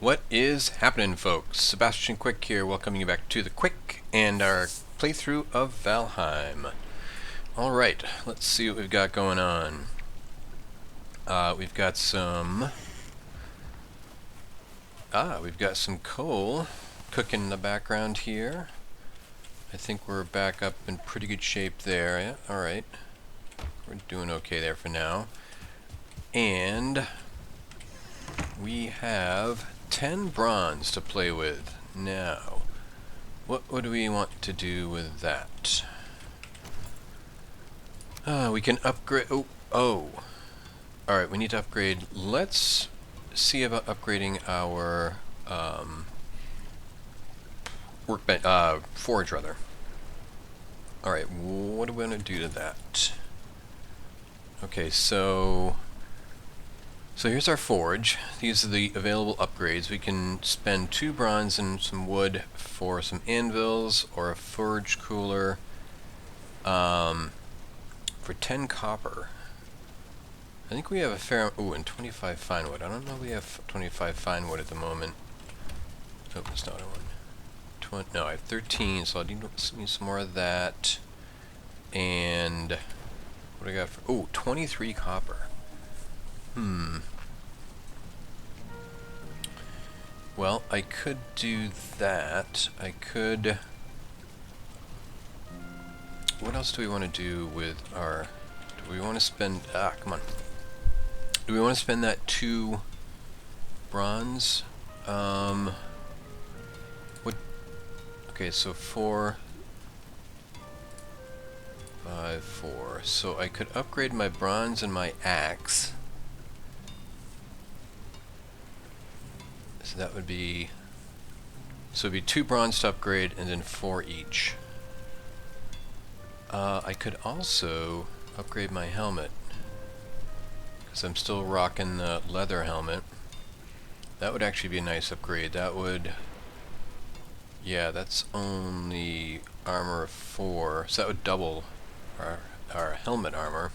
What is happening, folks? Sebastian Quick here, welcoming you back to the Quick and our playthrough of Valheim. Alright, let's see what we've got going on. We've got some coal cooking in the background here. I think we're back up in pretty good shape there. Yeah, alright. We're doing okay there for now. And we have 10 bronze to play with. Now, what do we want to do with that? We can upgrade. Alright, we need to upgrade. Let's see about upgrading our forge, rather. Alright, what do we want to do to that? Okay, so here's our forge. These are the available upgrades. We can spend 2 bronze and some wood for some anvils or a forge cooler for 10 copper. I think we have a fair... Ooh, and 25 fine wood. I don't know if we have 25 fine wood at the moment. Nope, that's not one. No, I have 13, so I'll need some more of that. And what do I got for... Ooh, 23 copper. Well, I could do that. I could... What else do we want to do with our... Do we want to spend... come on. Do we want to spend that 2 bronze? What... Okay, so 4... 5, 4. So I could upgrade my bronze and my axe. So that would be... So it'd be 2 bronze to upgrade and then 4 each. I could also upgrade my helmet, because I'm still rocking the leather helmet. That would actually be a nice upgrade. That would... Yeah, that's only armor of 4, so that would double our helmet armor.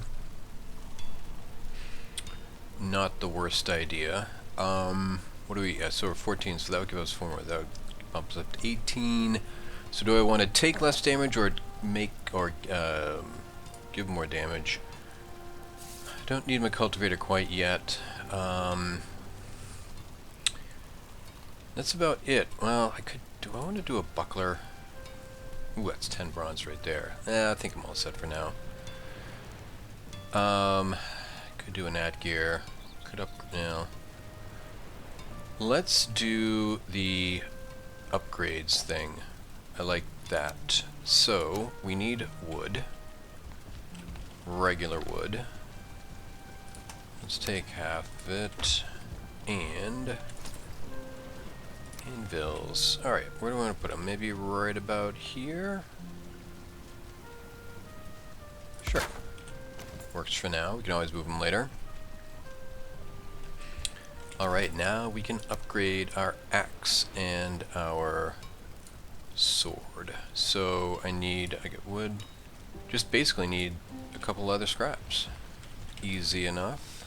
Not the worst idea. What do we... so we're 14, so that would give us 4 more. That would bump us up to 18. So do I want to take less damage or make... or give more damage? I don't need my cultivator quite yet. That's about it. Well, I could... Do I want to do a buckler? Ooh, that's 10 bronze right there. I think I'm all set for now. Could do an ad gear. Could up... Now... Let's do the upgrades thing. I like that. So, we need wood. Regular wood. Let's take half of it. And... anvils. Alright, where do I want to put them? Maybe right about here? Sure. Works for now. We can always move them later. Alright, now we can upgrade our axe and our sword. So I get wood. Just basically need a couple leather scraps. Easy enough.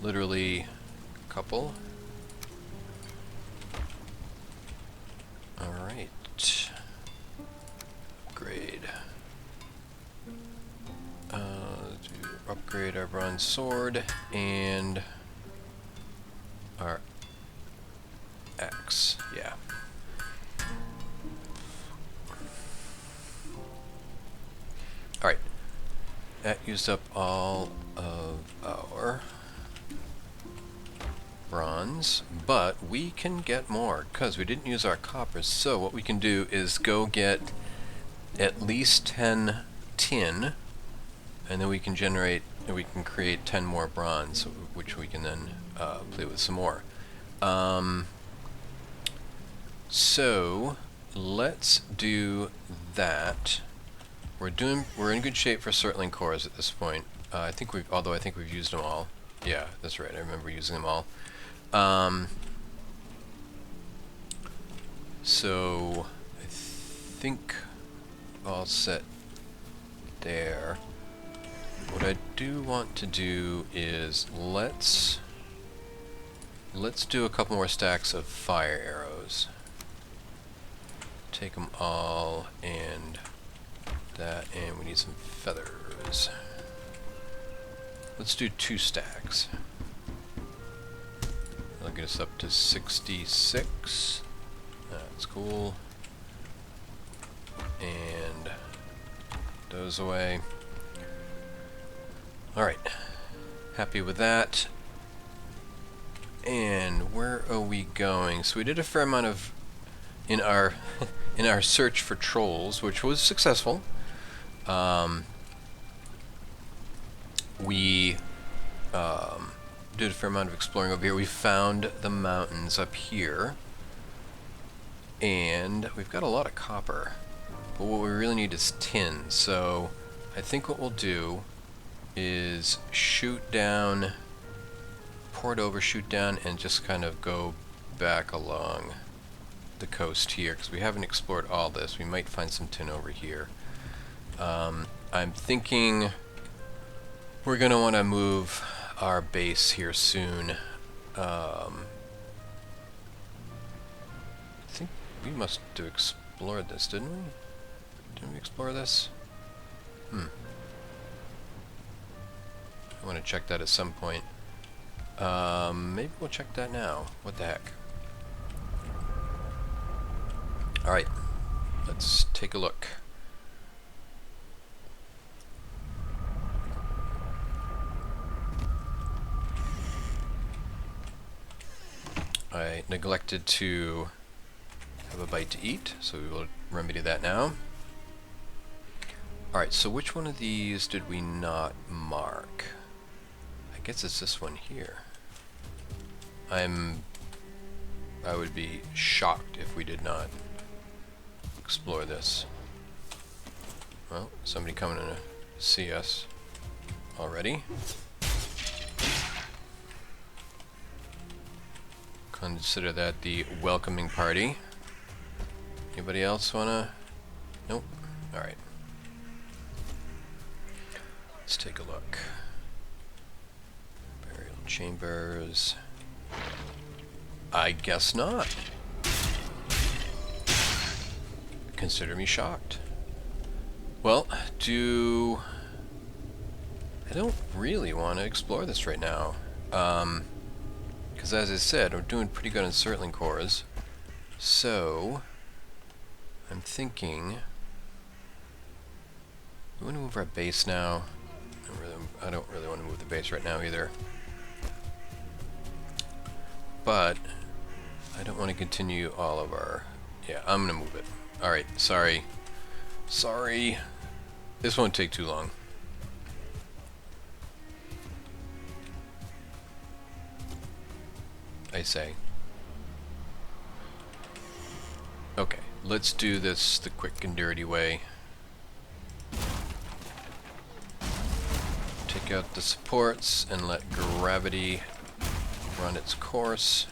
Literally a couple. Alright. Upgrade. Upgrade our bronze sword and our axe. Yeah. Alright. That used up all of our bronze, but we can get more because we didn't use our copper. So what we can do is go get at least 10 tin, and then we can create 10 more bronze, which we can then play with some more. So let's do that. We're in good shape for circling cores at this point. I think we've used them all. Yeah, that's right. I remember using them all. So I think all set there. What I do want to do is let's let's do a couple more stacks of fire arrows. Take them all, and that, and we need some feathers. Let's do 2 stacks. That'll get us up to 66. That's cool. And those away. Alright. Happy with that. And where are we going? So we did a fair amount of in our in our search for trolls, which was successful. We did a fair amount of exploring over here. We found the mountains up here, and we've got a lot of copper, but what we really need is tin. So I think what we'll do is shoot down, pour it over, shoot down, and just kind of go back along the coast here, because we haven't explored all this. We might find some tin over here. I'm thinking we're going to want to move our base here soon. I think we must have explored this, didn't we? Didn't we explore this? I want to check that at some point. Maybe we'll check that now. What the heck? Alright, let's take a look. I neglected to have a bite to eat, so we will remedy that now. Alright, so which one of these did we not mark? I guess it's this one here. I would be shocked if we did not explore this. Well, somebody coming to see us already. Consider that the welcoming party. Anybody else wanna? Nope. Alright. Let's take a look. Burial chambers. I guess not. Consider me shocked. Well, I don't really want to explore this right now. Because as I said, we're doing pretty good on Surtling cores. So, I'm thinking, we want to move our base now. I don't really want to move the base right now either. But, I don't want to continue all of our... Yeah, I'm going to move it. Alright, sorry. Sorry. This won't take too long. I say. Okay, let's do this the quick and dirty way. Take out the supports and let gravity run its course.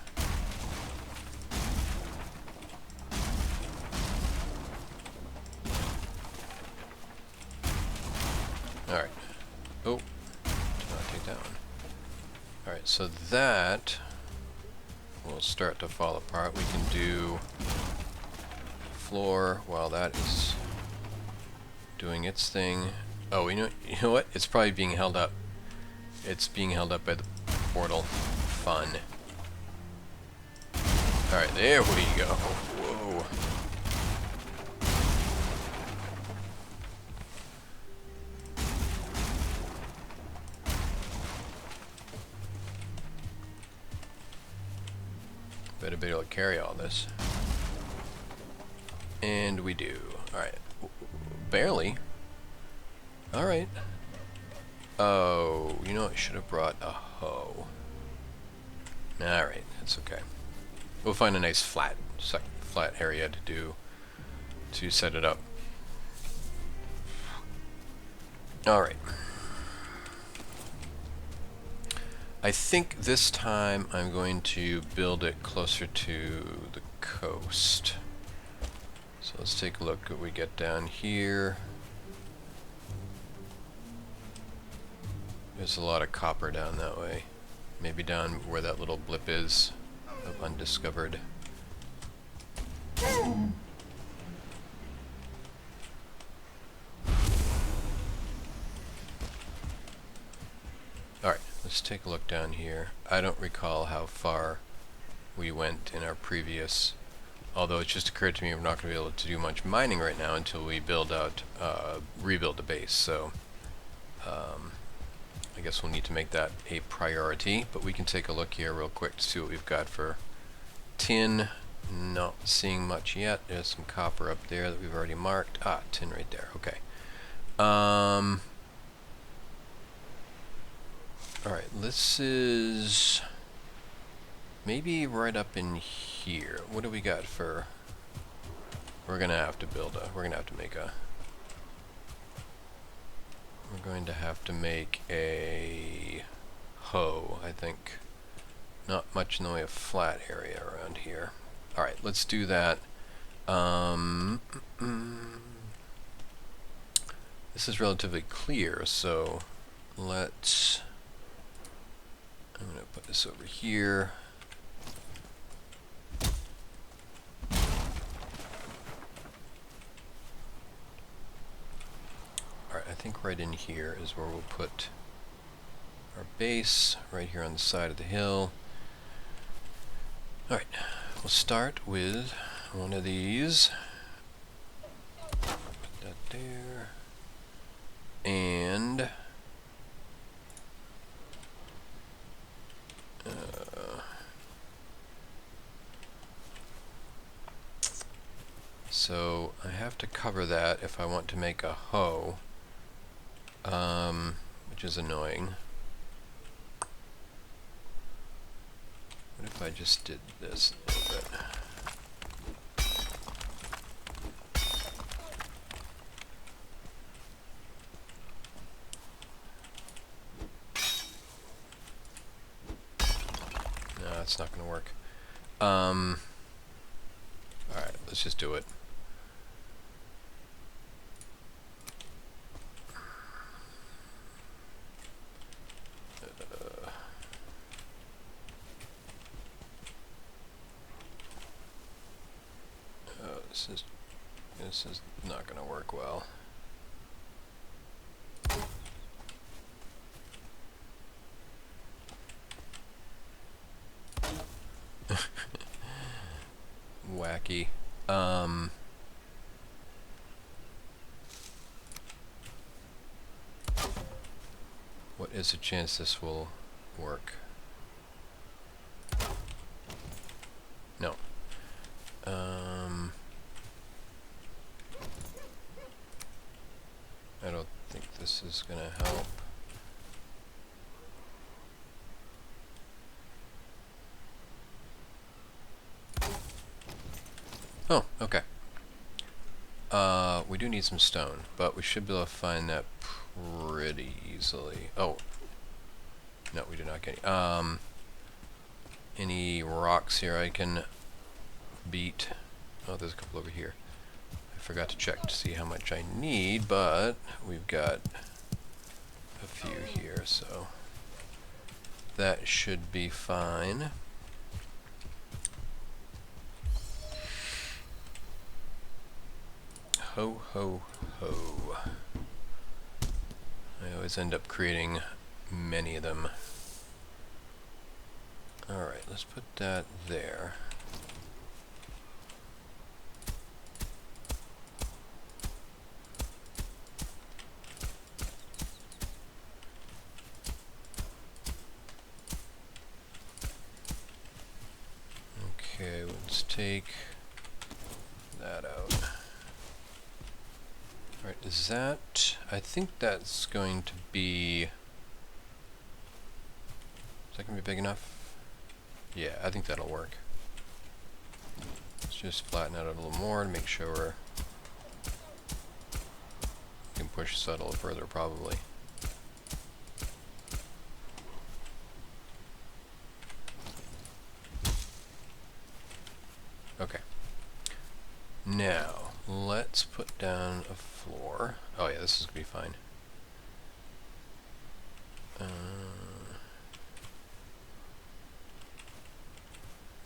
Alright. Oh, did not take that one. Alright, so that will start to fall apart. We can do floor while that is doing its thing. Oh, you know what? It's probably being held up. It's being held up by the portal. Fun. Alright, there we go. Whoa. Better be able to carry all this. And we do. Alright. Barely. Alright. Oh, you know, I should have brought a hoe. Alright, that's okay. We'll find a nice flat area to set it up. Alright. I think this time I'm going to build it closer to the coast. So let's take a look at what we get down here. There's a lot of copper down that way. Maybe down where that little blip is. of undiscovered. Alright, let's take a look down here. I don't recall how far we went in our previous, although it just occurred to me we're not going to be able to do much mining right now until we build out, rebuild the base, so I guess we'll need to make that a priority, but we can take a look here real quick to see what we've got for tin. Not seeing much yet. There's some copper up there that we've already marked. Ah, tin right there. Okay. Alright, this is maybe right up in here. What do we got for... We're gonna have to build a... We're gonna have to make a... We're going to have to make a hoe, I think. Not much in the way of flat area around here. Alright, let's do that. This is relatively clear, so let's... I'm going to put this over here. Alright, I think right in here is where we'll put our base, right here on the side of the hill. Alright, we'll start with one of these. Put that there. And... so I have to cover that if I want to make a hoe, which is annoying. What if I just did this a little bit? No, that's not going to work. Alright, let's just do it. This is not going to work well. Wacky. What is the chance this will work? No. I don't think this is gonna help. Oh, okay. We do need some stone, but we should be able to find that pretty easily. Oh. No, we do not get any rocks here I can beat. Oh, there's a couple over here. I forgot to check to see how much I need, but we've got a few here, so that should be fine. Ho, ho, ho. I always end up creating many of them. Alright, let's put that there. Okay, let's take that out. Alright, is that... I think that's going to be... Is that going to be big enough? Yeah, I think that'll work. Let's just flatten out a little more to make sure we can push this out a little further, probably. Okay. Now, let's put down a floor. Oh yeah, this is going to be fine.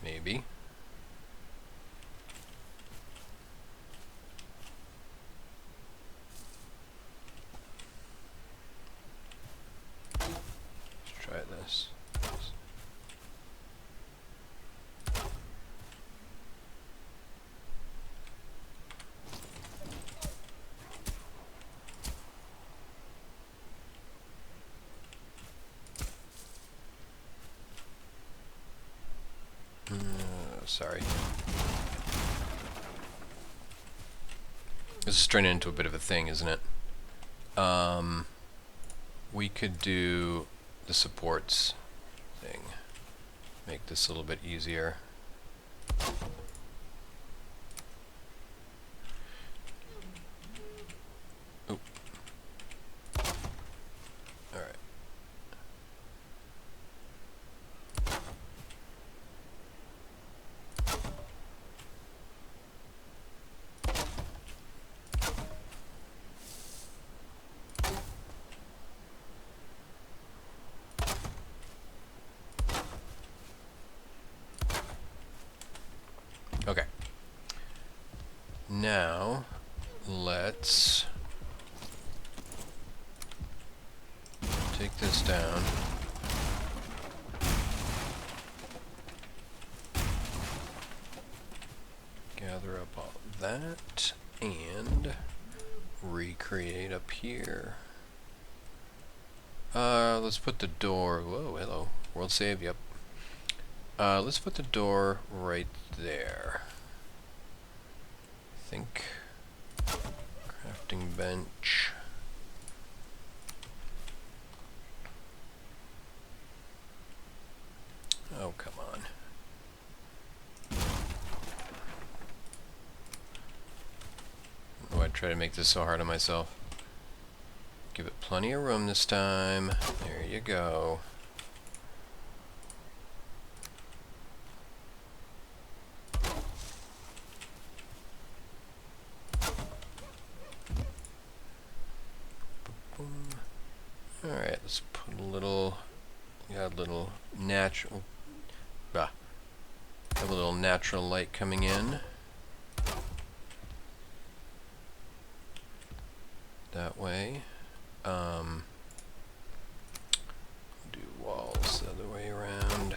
Maybe. Let's try this. Sorry. This is turning into a bit of a thing, isn't it? We could do the supports thing. Make this a little bit easier. Oop. Alright. Okay. Now, let's take this down. Gather up all that and recreate up here. Let's put the door. Whoa, hello. World save, yep. Let's put the door right there. I think crafting bench. Oh, come on. Oh, I try to make this so hard on myself. Give it plenty of room this time. There you go. Alright, let's put a little, got a little natural, have a little natural light coming in. That way. Do walls the other way around.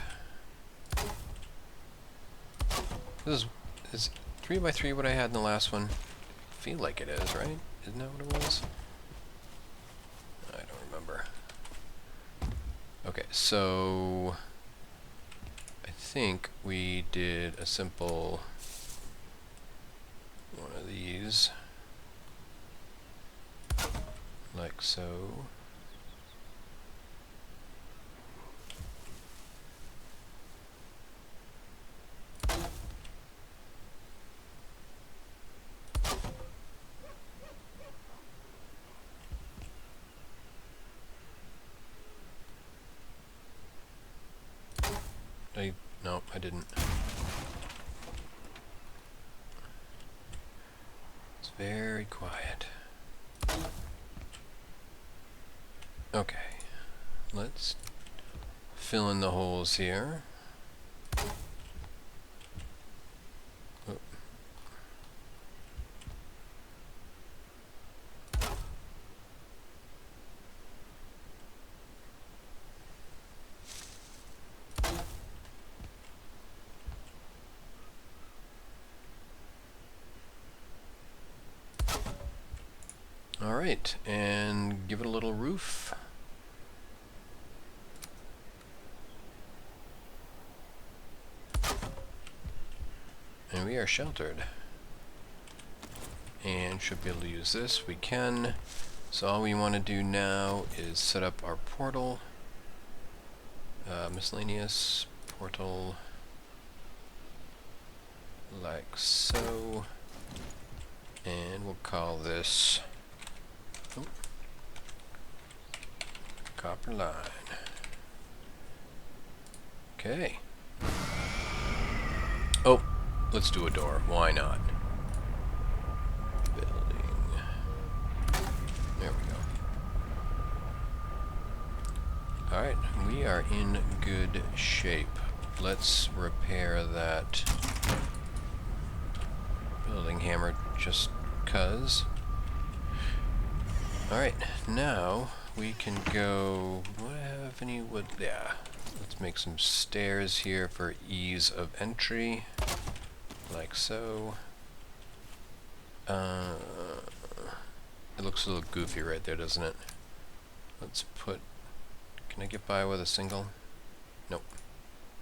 This is 3x3 what I had in the last one? I feel like it is, right? Isn't that what it was? I don't remember. Okay, so I think we did a simple one of these, like so. No, I didn't. It's very quiet. Okay, let's fill in the holes here. Oh. Alright, and give it a little roof. And we are sheltered. And should be able to use this. We can. So all we want to do now is set up our portal. Miscellaneous portal. Like so. And we'll call this copper line. Okay. Oh, let's do a door. Why not? Building. There we go. Alright, we are in good shape let's repair that building hammer just 'cause. Alright, now we can go... Do I have any wood? Yeah. Let's make some stairs here for ease of entry. Like so. It looks a little goofy right there, doesn't it? Let's put... Can I get by with a single? Nope.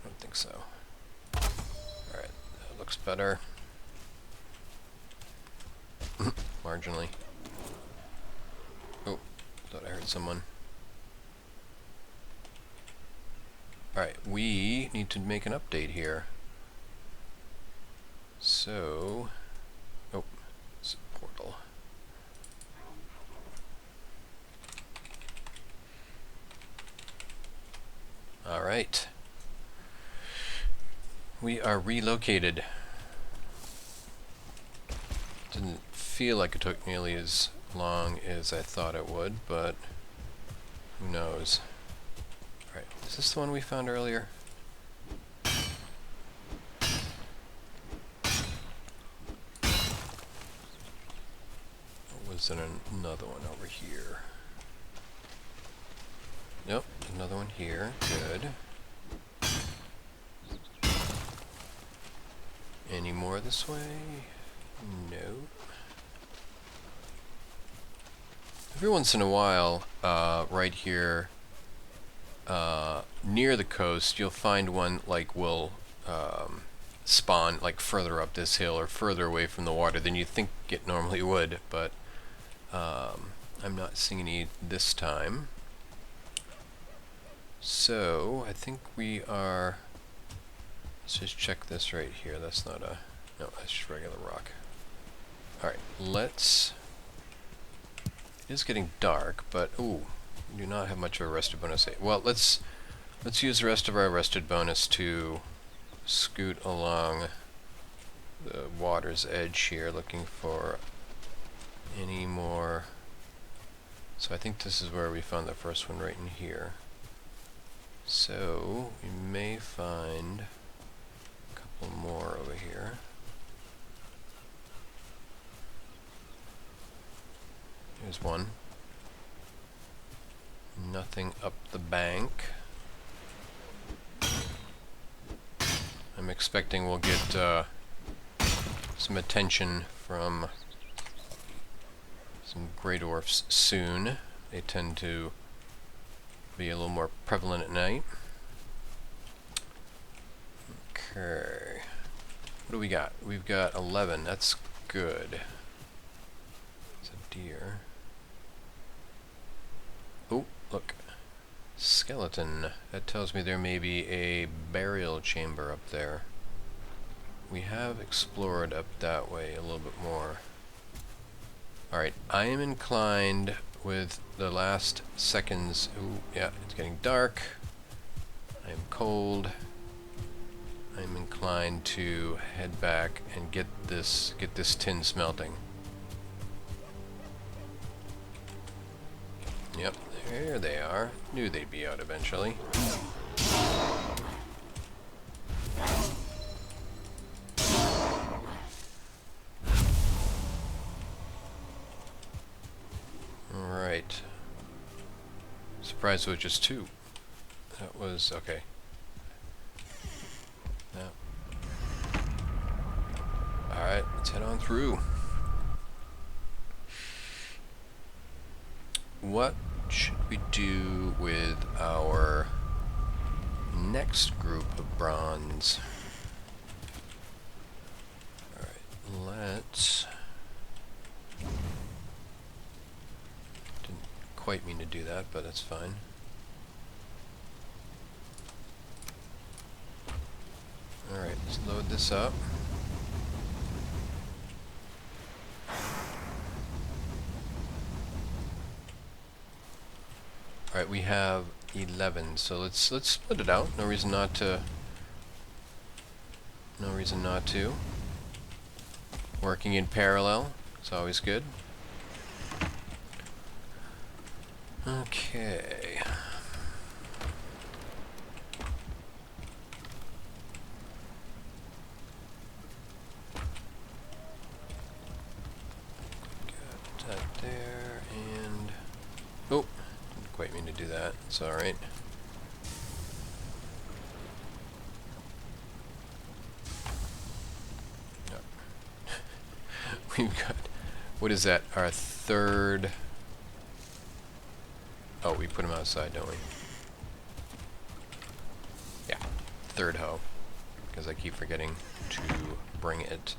I don't think so. Alright, that looks better. Marginally. Oh, thought I heard someone. Alright, we need to make an update here. So... Oh, it's a portal. Alright. We are relocated. Didn't feel like it took nearly as long as I thought it would, but who knows. Alright, is this the one we found earlier? Or was there another one over here? Nope, another one here. Good. Any more this way? No. Every once in a while, right here, near the coast, you'll find one like will spawn like further up this hill or further away from the water than you think it normally would, but I'm not seeing any this time. So, I think we are... Let's just check this right here. That's not a... No, that's just regular rock. Alright, let's... It is getting dark, but... Ooh, we do not have much of a rested bonus. Well, let's use the rest of our rested bonus to scoot along the water's edge here, looking for any more... So I think this is where we found the first one, right in here. So, we may find a couple more over here. Here's one. Nothing up the bank. I'm expecting we'll get some attention from some Grey Dwarfs soon. They tend to be a little more prevalent at night. Okay. What do we got? We've got 11. That's good. It's a deer. Oh, look. Skeleton. That tells me there may be a burial chamber up there. We have explored up that way a little bit more. Alright, I am inclined with the last seconds. Ooh, yeah, it's getting dark. I am cold. I'm inclined to head back and get this tin smelting. Yep, there they are. Knew they'd be out eventually. Alright. Surprised it was just two. That was okay. Yeah. Alright, let's head on through. What should we do with our next group of bronze? Alright, let's... Didn't quite mean to do that, but that's fine. Alright, let's load this up. Alright, we have 11, so let's split it out. No reason not to. No reason not to. Working in parallel, it's always good. Okay. that. It's alright. We've got... What is that? Our third... Oh, we put them outside, don't we? Yeah. Third hoe. Because I keep forgetting to bring it.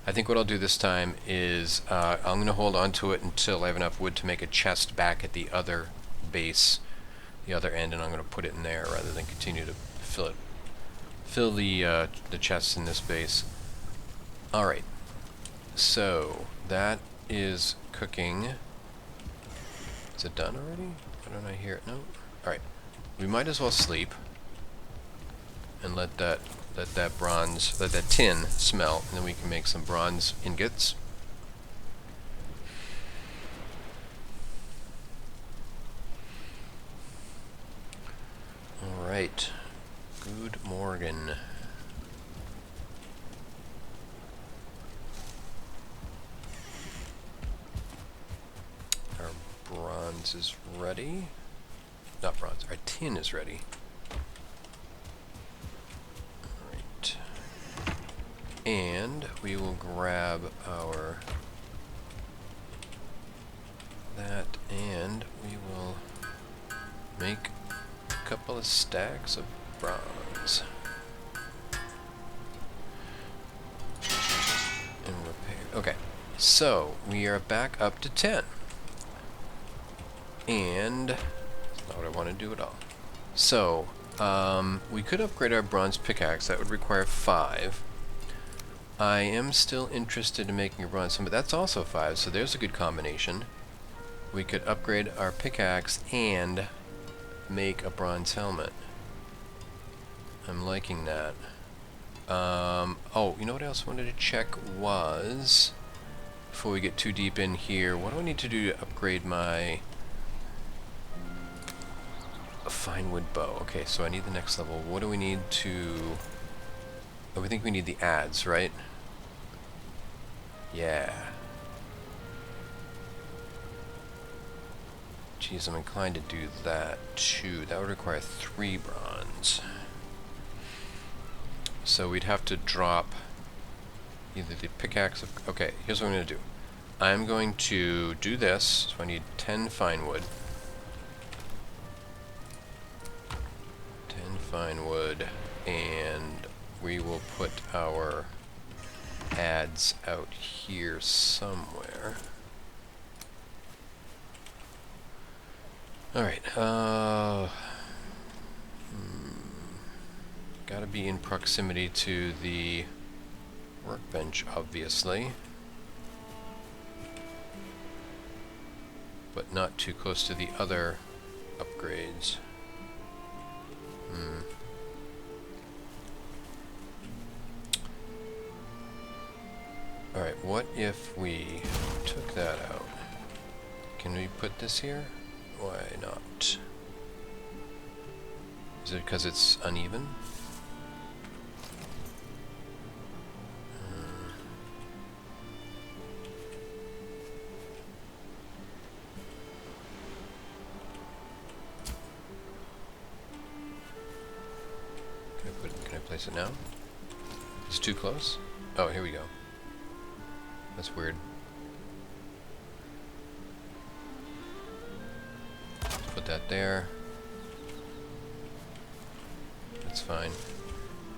I think what I'll do this time is I'm going to hold on to it until I have enough wood to make a chest back at the other base, the other end, and I'm going to put it in there rather than continue to fill the chests in this base. Alright, so that is cooking. Is it done already? Why don't I hear it? No? Alright, we might as well sleep and let that tin smelt, and then we can make some bronze ingots. Alright. Good morning. Our bronze is ready. Not bronze, our tin is ready. And we will grab our that, and we will make a couple of stacks of bronze and repair. Okay, so we are back up to 10, and that's not what I want to do at all. So we could upgrade our bronze pickaxe. That would require 5. I am still interested in making a bronze helmet. That's also 5, so there's a good combination. We could upgrade our pickaxe and make a bronze helmet. I'm liking that. Oh, you know what else I wanted to check was, before we get too deep in here, what do I need to do to upgrade my fine wood bow? Okay, so I need the next level. What do we need to... Oh, we think we need the adze, right? Yeah. Geez, I'm inclined to do that too. That would require 3 bronze. So we'd have to drop either the pickaxe of... Okay, here's what I'm going to do. I'm going to do this. So I need 10 fine wood. 10 fine wood, and we will put our adze out here somewhere. Alright, gotta be in proximity to the workbench, obviously. But not too close to the other upgrades. Alright, what if we took that out? Can we put this here? Why not? Is it because it's uneven? Can I place it now? It's too close? Oh, here we go. That's weird. Let's put that there. That's fine.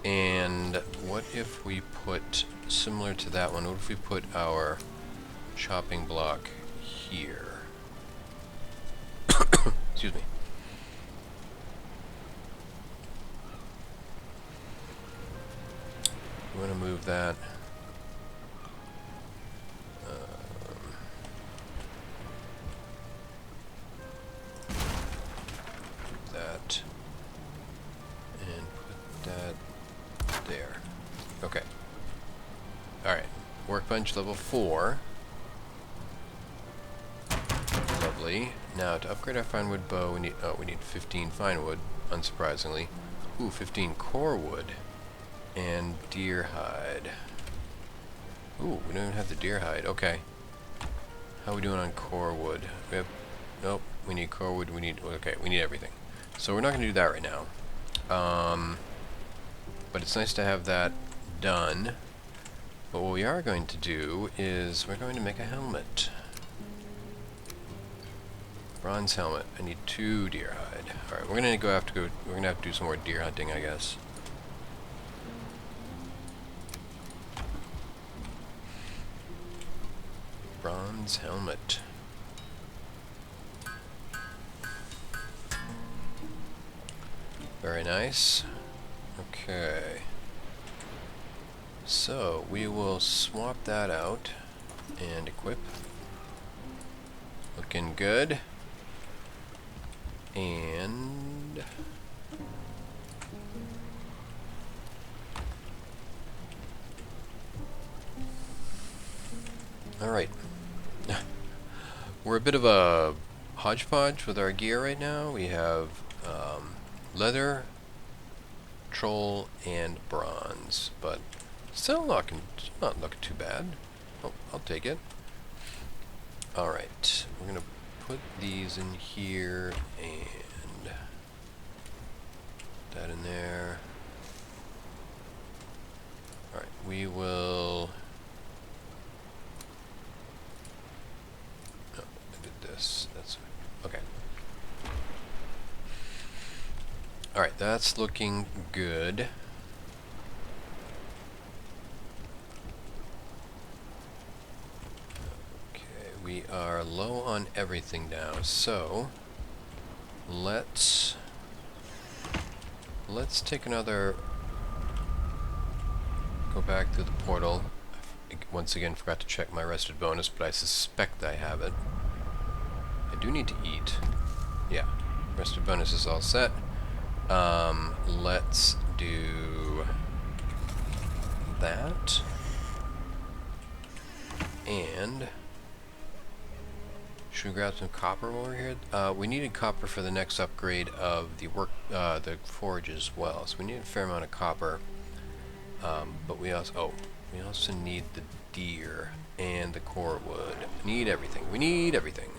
And what if we put, similar to that one, what if we put our chopping block here? Excuse me. We want to move that. That. And put that there. Okay. Alright. Workbench level 4. Lovely. Now, to upgrade our fine wood bow, we need 15 fine wood, unsurprisingly. Ooh, 15 core wood. And deer hide. Ooh, we don't even have the deer hide. Okay. How are we doing on core wood? We have... Nope. We need core wood. We need... Okay, we need everything. So we're not going to do that right now. But it's nice to have that done. But what we are going to do is we're going to make a helmet. Bronze helmet. I need 2 deer hide. Alright, we're gonna we're gonna have to do some more deer hunting, I guess. Bronze helmet. Very nice. Okay. So we will swap that out and equip. Looking good. And alright. We're a bit of a hodgepodge with our gear right now. We have leather, troll, and bronze, but still not looking too bad. Oh, I'll take it. Alright, we're gonna put these in here and that in there. Alright, we will... No, I did this. That's okay. Alright, that's looking good. We are low on everything now, so let's take another go back through the portal. I once again forgot to check my rested bonus, but I suspect I have it. I do need to eat. Yeah, rested bonus is all set. Let's do that. And should we grab some copper over here? We needed copper for the next upgrade of the forge as well. So we need a fair amount of copper. But we also need the deer and the core wood. Need everything. We need everything.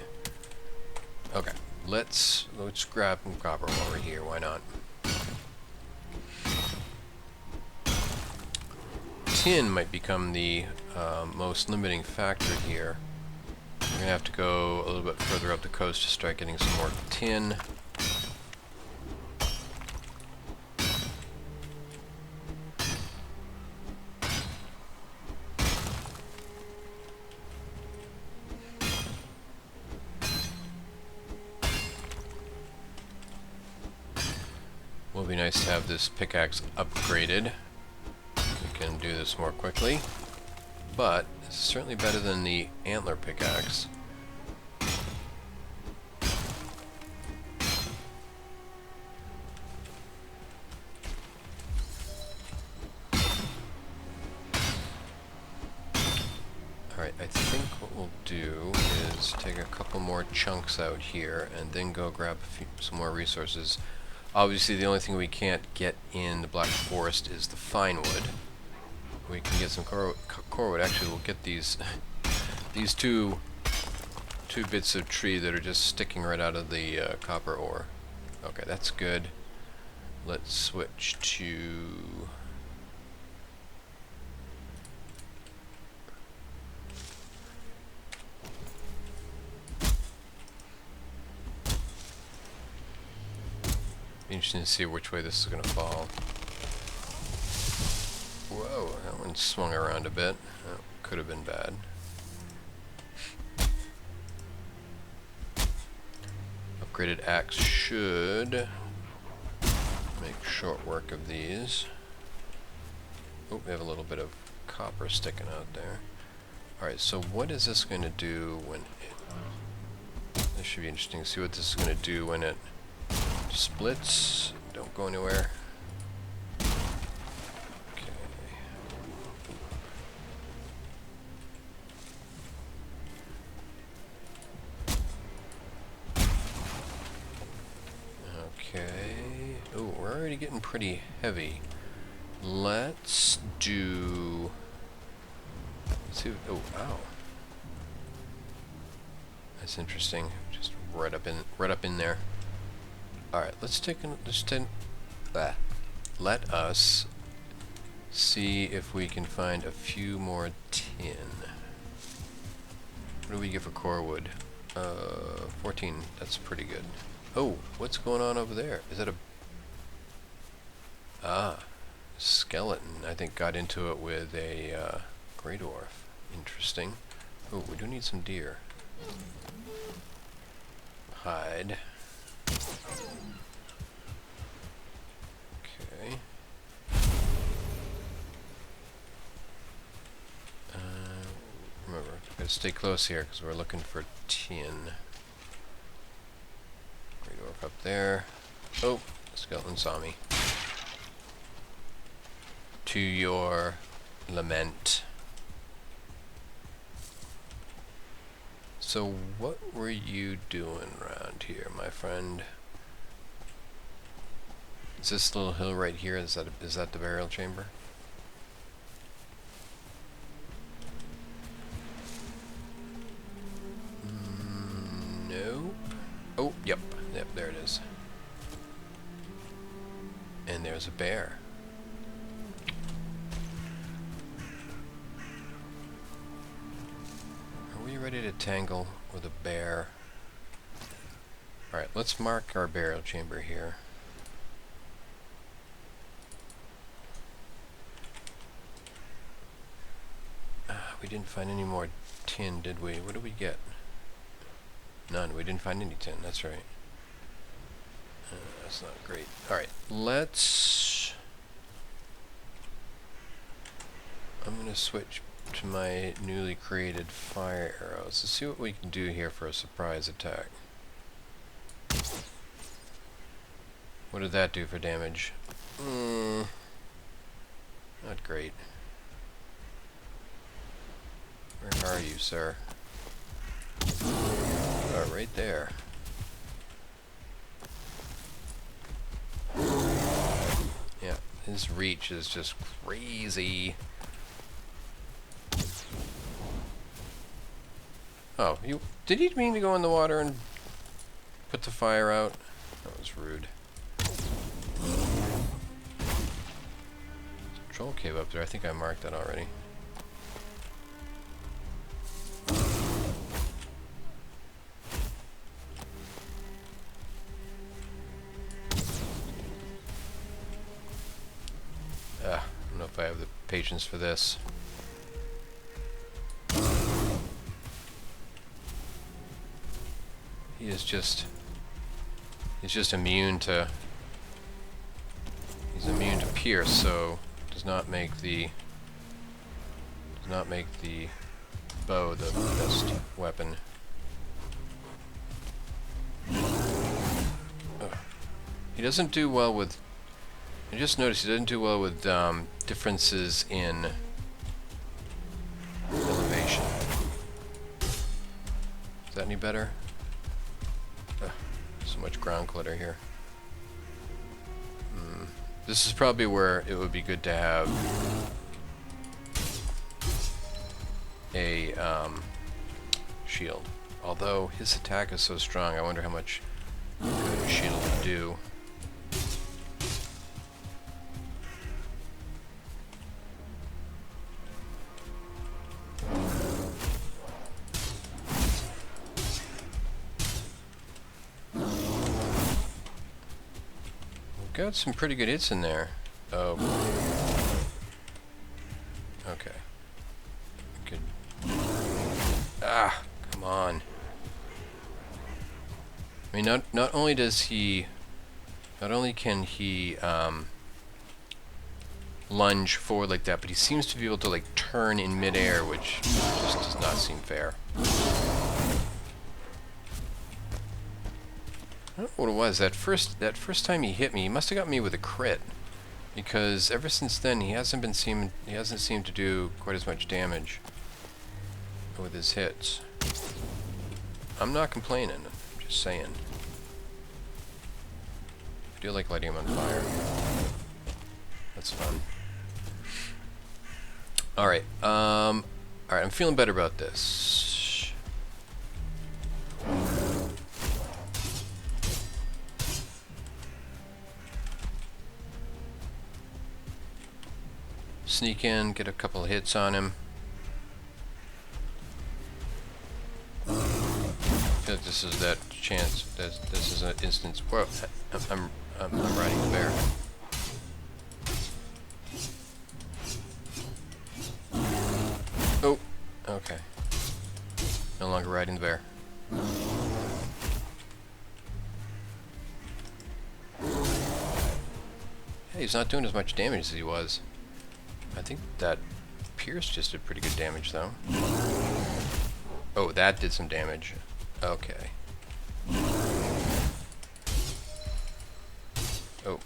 Okay, let's grab some copper while we're here. Why not? Tin might become the most limiting factor here. We're gonna have to go a little bit further up the coast to start getting some more tin. Will be nice to have this pickaxe upgraded. We can do this more quickly, but it's certainly better than the antler pickaxe. Alright, I think what we'll do is take a couple more chunks out here and then go grab some more resources. Obviously the only thing we can't get in the Black Forest is the fine wood. We can get some core wood. Actually, we'll get these two bits of tree that are just sticking right out of the copper ore. Okay, that's good. Let's switch to interesting to see which way this is going to fall. Whoa, that one swung around a bit. That could have been bad. Upgraded axe should make short work of these. Oh, we have a little bit of copper sticking out there. Alright, so what is this going to do when it... This should be interesting to see what this is going to do when it splits. Don't go anywhere. Okay. Oh, we're already getting pretty heavy. Let's do... Let's see. Oh, ow. That's interesting. Just right up in there. Alright, let us see if we can find a few more tin. What do we get for core wood? 14. That's pretty good. Oh, what's going on over there? Is that a... Ah, skeleton. I think got into it with a grey dwarf. Interesting. Oh, we do need some deer. Hide. Okay. Remember, gotta stay close here because we're looking for tin. Grey dwarf up there. Oh, skeleton saw me. To your lament. So what were you doing around here, my friend? Is this little hill right here? Is that the burial chamber? Nope. Oh, yep, there it is. And there's a bear. Are we ready to tangle with a bear? Alright, let's mark our burial chamber here. We didn't find any more tin, did we? What did we get? None. We didn't find any tin. That's right. That's not great. Alright, let's... I'm going to switch to my newly created fire arrows. Let's see what we can do here for a surprise attack. What did that do for damage? Not great. Where are you, sir? Oh, right there. Yeah, his reach is just crazy. Oh, did he mean to go in the water and put the fire out? That was rude. Troll cave up there. I think I marked that already. I don't know if I have the patience for this. He's just immune to... He's immune to pierce, so does not make the bow the best weapon. He doesn't do well with... I just noticed he doesn't do well with differences in elevation. Is that any better? So much ground clutter here. This is probably where it would be good to have a shield. Although his attack is so strong, I wonder how much good a shield would do. Got some pretty good hits in there. Oh. Okay. Good. Ah, come on. I mean, not only can he lunge forward like that, but he seems to be able to like turn in midair, which just does not seem fair. I don't know what it was. That first time he hit me, he must have got me with a crit, because ever since then he hasn't seemed to do quite as much damage with his hits. I'm not complaining. I'm just saying. I do like lighting him on fire. That's fun. All right. All right. I'm feeling better about this. sneak in, get a couple hits on him. I feel like this is that chance. This is an instance. Whoa! I'm riding the bear. Oh, okay. No longer riding the bear. Hey, he's not doing as much damage as he was. I think that Pierce just did pretty good damage, though. Oh, that did some damage. Okay. Oh.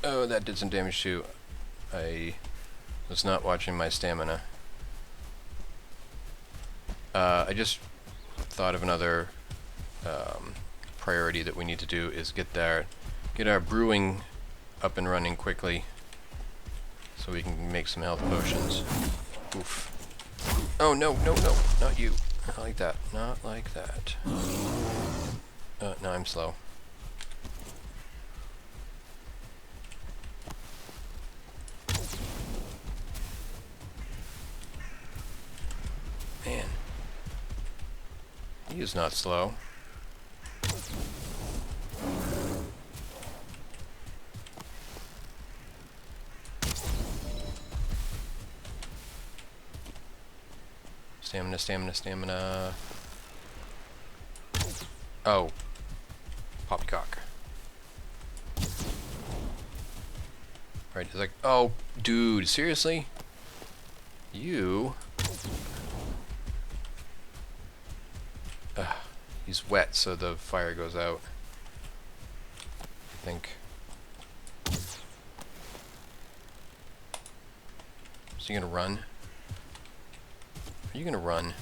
Oh, that did some damage, too. I was not watching my stamina. I just thought of another priority that we need to do is get our brewing up and running quickly so we can make some health potions. Oof. Oh, no, not you. Not like that. Not like that. No, I'm slow. Man. He is not slow. Stamina. Oh. Poppycock. Right, it's like, oh, dude, seriously? You? He's wet, so the fire goes out. I think. Is he gonna run? Are you gonna run?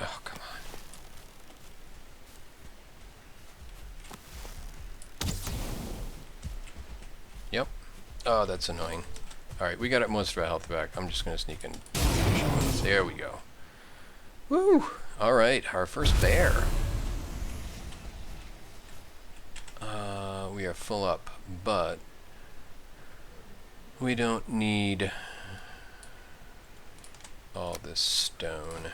Oh, come on. Yep. Oh, that's annoying. Alright, we got most of our health back. I'm just gonna sneak in. There we go. Woo! Alright, our first bear. We are full up, but we don't need all this stone.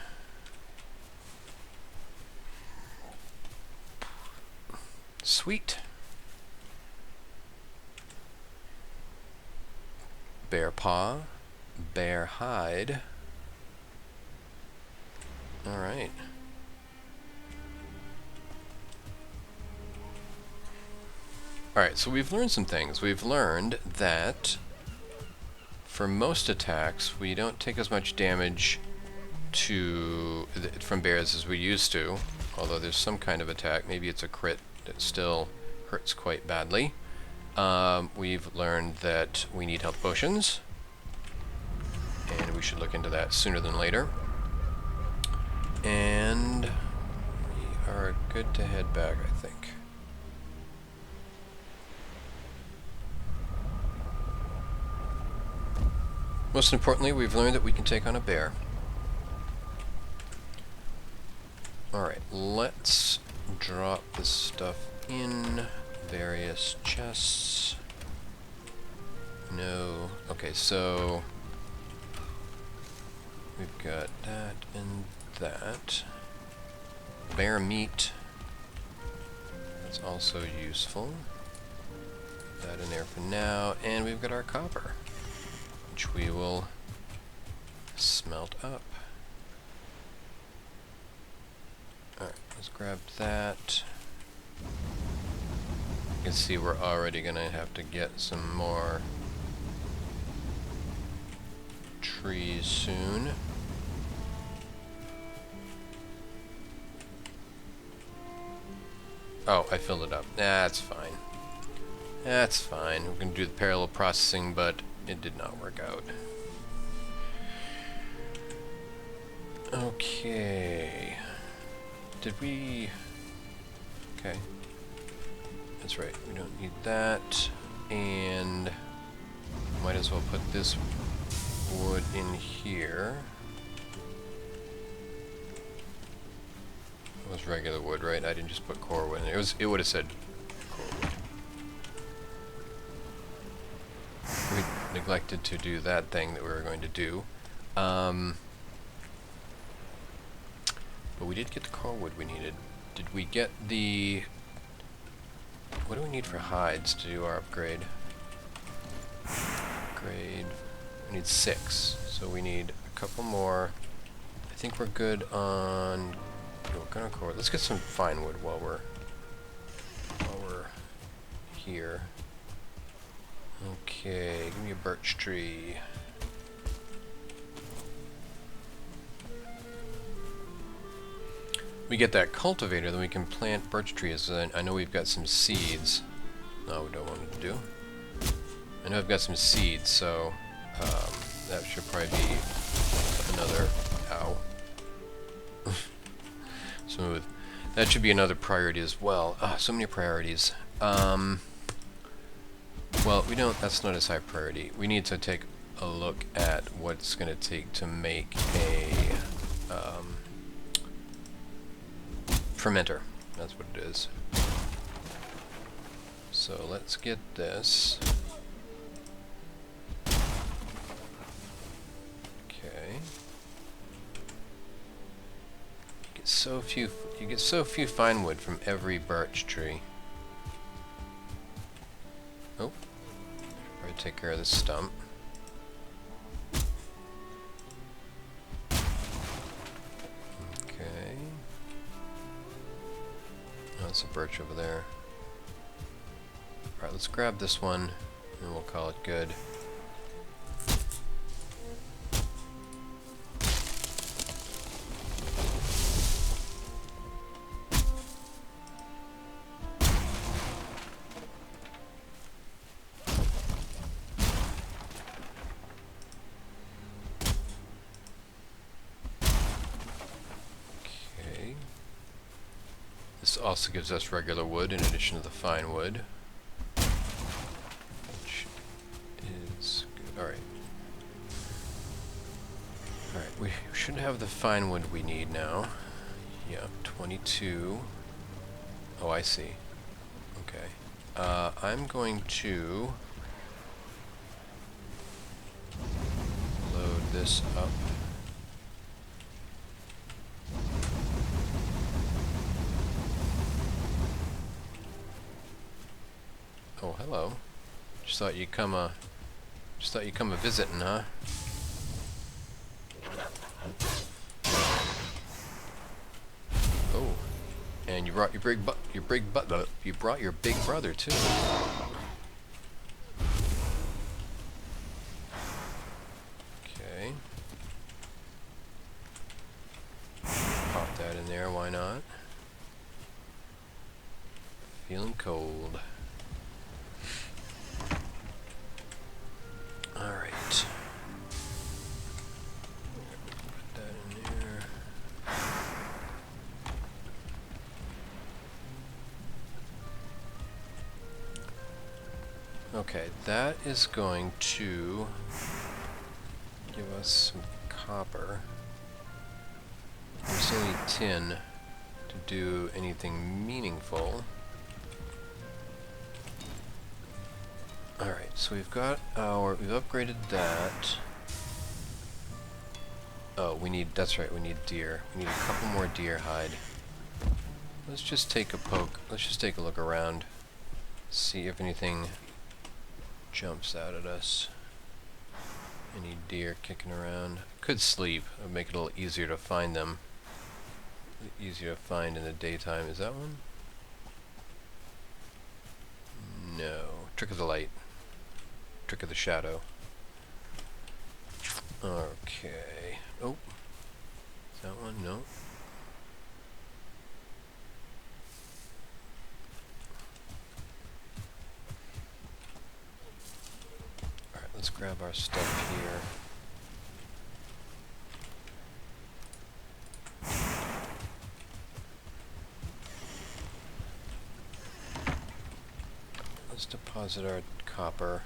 Sweet. Bear paw, bear hide. Alright. Alright, so we've learned some things. We've learned that for most attacks, we don't take as much damage from bears as we used to, although there's some kind of attack, maybe it's a crit, that still hurts quite badly. We've learned that we need health potions, and we should look into that sooner than later. And we are good to head back, I think. Most importantly, we've learned that we can take on a bear. Alright, let's drop this stuff in various chests. No. Okay, so we've got that and that. Bear meat. That's also useful. Put that in there for now. And we've got our copper, which we will smelt up. Alright, let's grab that. You can see we're already gonna have to get some more trees soon. Oh, I filled it up. That's fine. That's fine. We're gonna do the parallel processing, but it did not work out. Okay. Did we... Okay. That's right, we don't need that. And might as well put this wood in here. It was regular wood, right? I didn't just put core wood in there. It would have said core wood. we neglected to do that thing that we were going to do. But we did get the coral wood we needed. Did we get the... What do we need for hides to do our upgrade? Upgrade... We need 6, so we need a couple more. I think we're good on... Let's get some fine wood while we're here. Okay, give me a birch tree. We get that cultivator, then we can plant birch trees. I know we've got some seeds. No, we don't want to do. I know I've got some seeds, so that should probably be another... Ow. Smooth. That should be another priority as well. Ah, so many priorities. Well, we don't... That's not as high priority. We need to take a look at what it's going to take to make a... fermenter. That's what it is. So let's get this. Okay. You get so few fine wood from every birch tree. Oh. Probably take care of this stump. Okay. Oh, that's a birch over there. Alright, let's grab this one, and we'll call it good. This also gives us regular wood in addition to the fine wood, which is good. Alright. Alright, we should have the fine wood we need now. Yeah, 22. Oh, I see. Okay. I'm going to load this up. Oh, hello. Just thought you'd come a visiting, huh? Oh, and you brought you brought your big brother too. Okay. Pop that in there. Why not? Feeling cold. Alright. Put that in there. Okay, that is going to give us some copper. We still need tin to do anything meaningful. Alright, so we've upgraded that. Oh, that's right, we need deer. We need a couple more deer hide. Let's just take a look around. See if anything jumps out at us. Any deer kicking around. Could sleep, it would make it a little easier to find them. Easier to find in the daytime. Is that one? No. Trick of the light. Trick of the shadow. Okay. Oh. Is that one? No. Alright, let's grab our stuff here. Let's deposit our copper.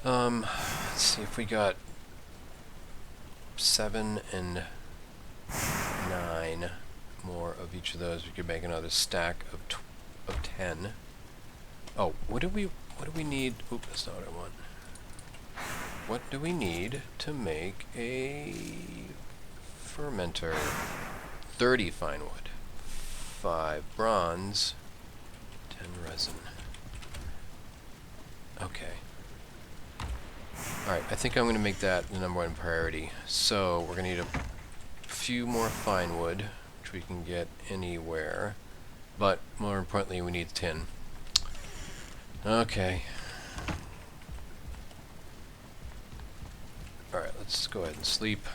Let's see if we got 7 and 9 more of each of those. We could make another stack of 10. Oh, what do we need? Oop, that's not what I want. what do we need to make a fermenter? 30 fine wood, 5 bronze, 10 resin. Okay. Alright, I think I'm going to make that the #1 priority. So, we're going to need a few more fine wood, which we can get anywhere. But, more importantly, we need tin. Okay. Alright, let's go ahead and sleep.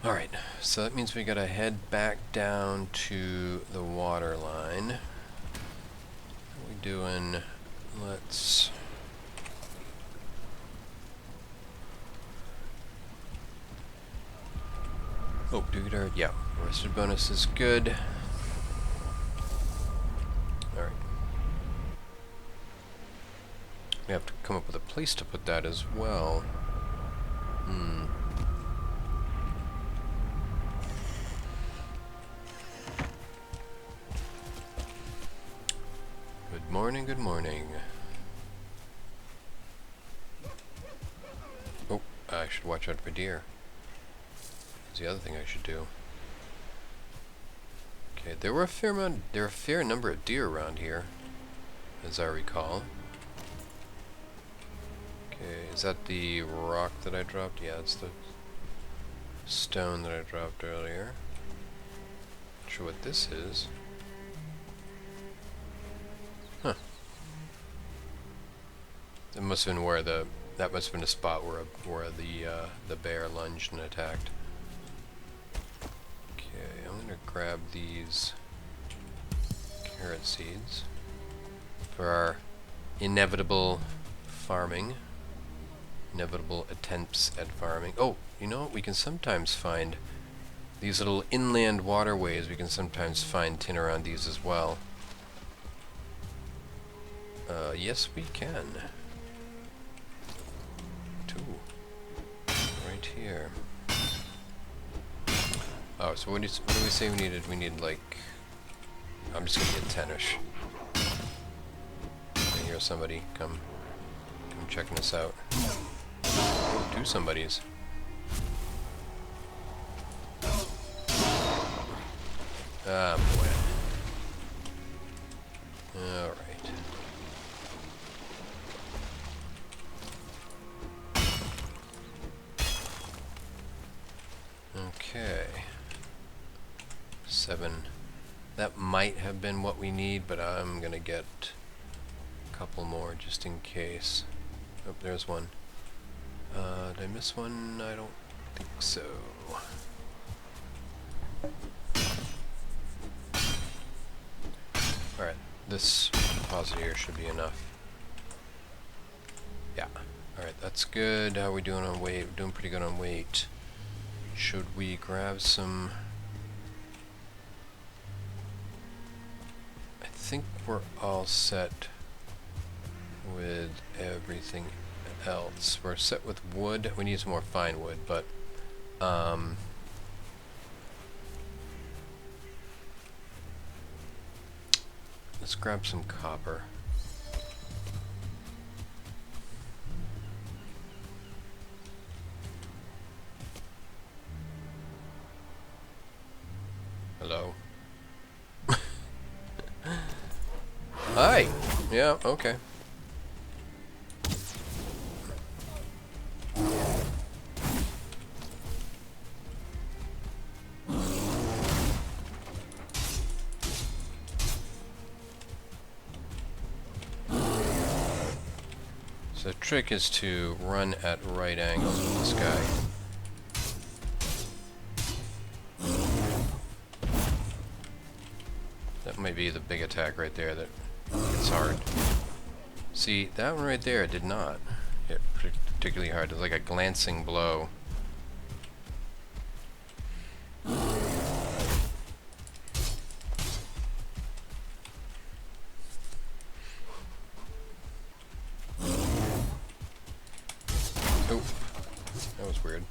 Alright, so that means we gotta head back down to the water line. What are we doing? Let's... Oh, do we get our... Yeah, rested bonus is good. Alright. We have to come up with a place to put that as well. Good morning, good morning. Oh, I should watch out for deer. That's the other thing I should do. Okay, there were a fair number of deer around here, as I recall. Okay, is that the rock that I dropped? Yeah, it's the stone that I dropped earlier. Not sure what this is. Huh. That must have been where that must have been a spot where the bear lunged and attacked. Okay, I'm gonna grab these carrot seeds for our inevitable farming. Inevitable attempts at farming. Oh, you know what? We can sometimes find these little inland waterways. We can sometimes find tin around these as well. Yes, we can. 2. Right here. Oh, so what do we say we needed? We need like... I'm just gonna get 10-ish. I hear somebody come checking us out. Oh, 2 somebodies. Ah, boy. Alright. Okay. 7. That might have been what we need, but I'm gonna get a couple more just in case. Oh, there's one. Did I miss one? I don't think so. Alright, this deposit here should be enough. Yeah. Alright, that's good. How are we doing on weight? We're doing pretty good on weight. Should we grab some... I think we're all set with everything else. We're set with wood. We need some more fine wood, but let's grab some copper. Hello. Hi. Yeah, okay. So the trick is to run at right angles with this guy. That might be the big attack right there that hits hard. See, that one right there did not hit particularly hard. It was like a glancing blow. Oh, that was weird.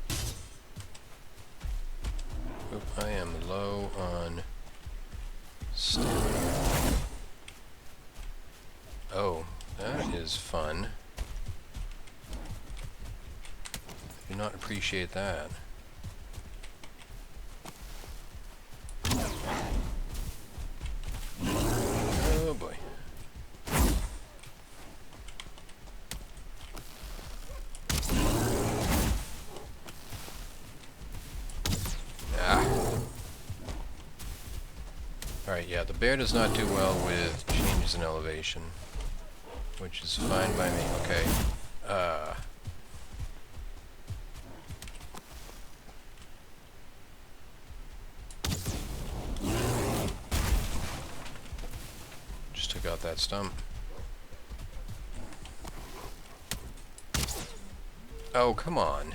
Oop, I am low on stamina. Oh, that is fun. I do not appreciate that. Oh boy. Alright, yeah, the bear does not do well with changes in elevation, which is fine by me. Okay. Just took out that stump. Oh, come on.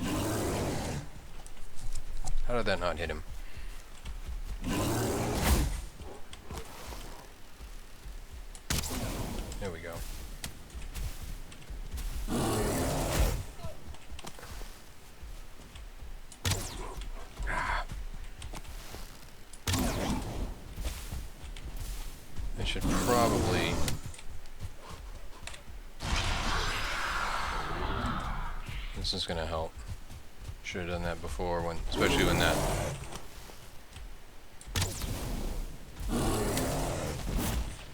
How did that not hit him? There we go. I should probably... This is gonna help. Should have done that before, when, especially when that...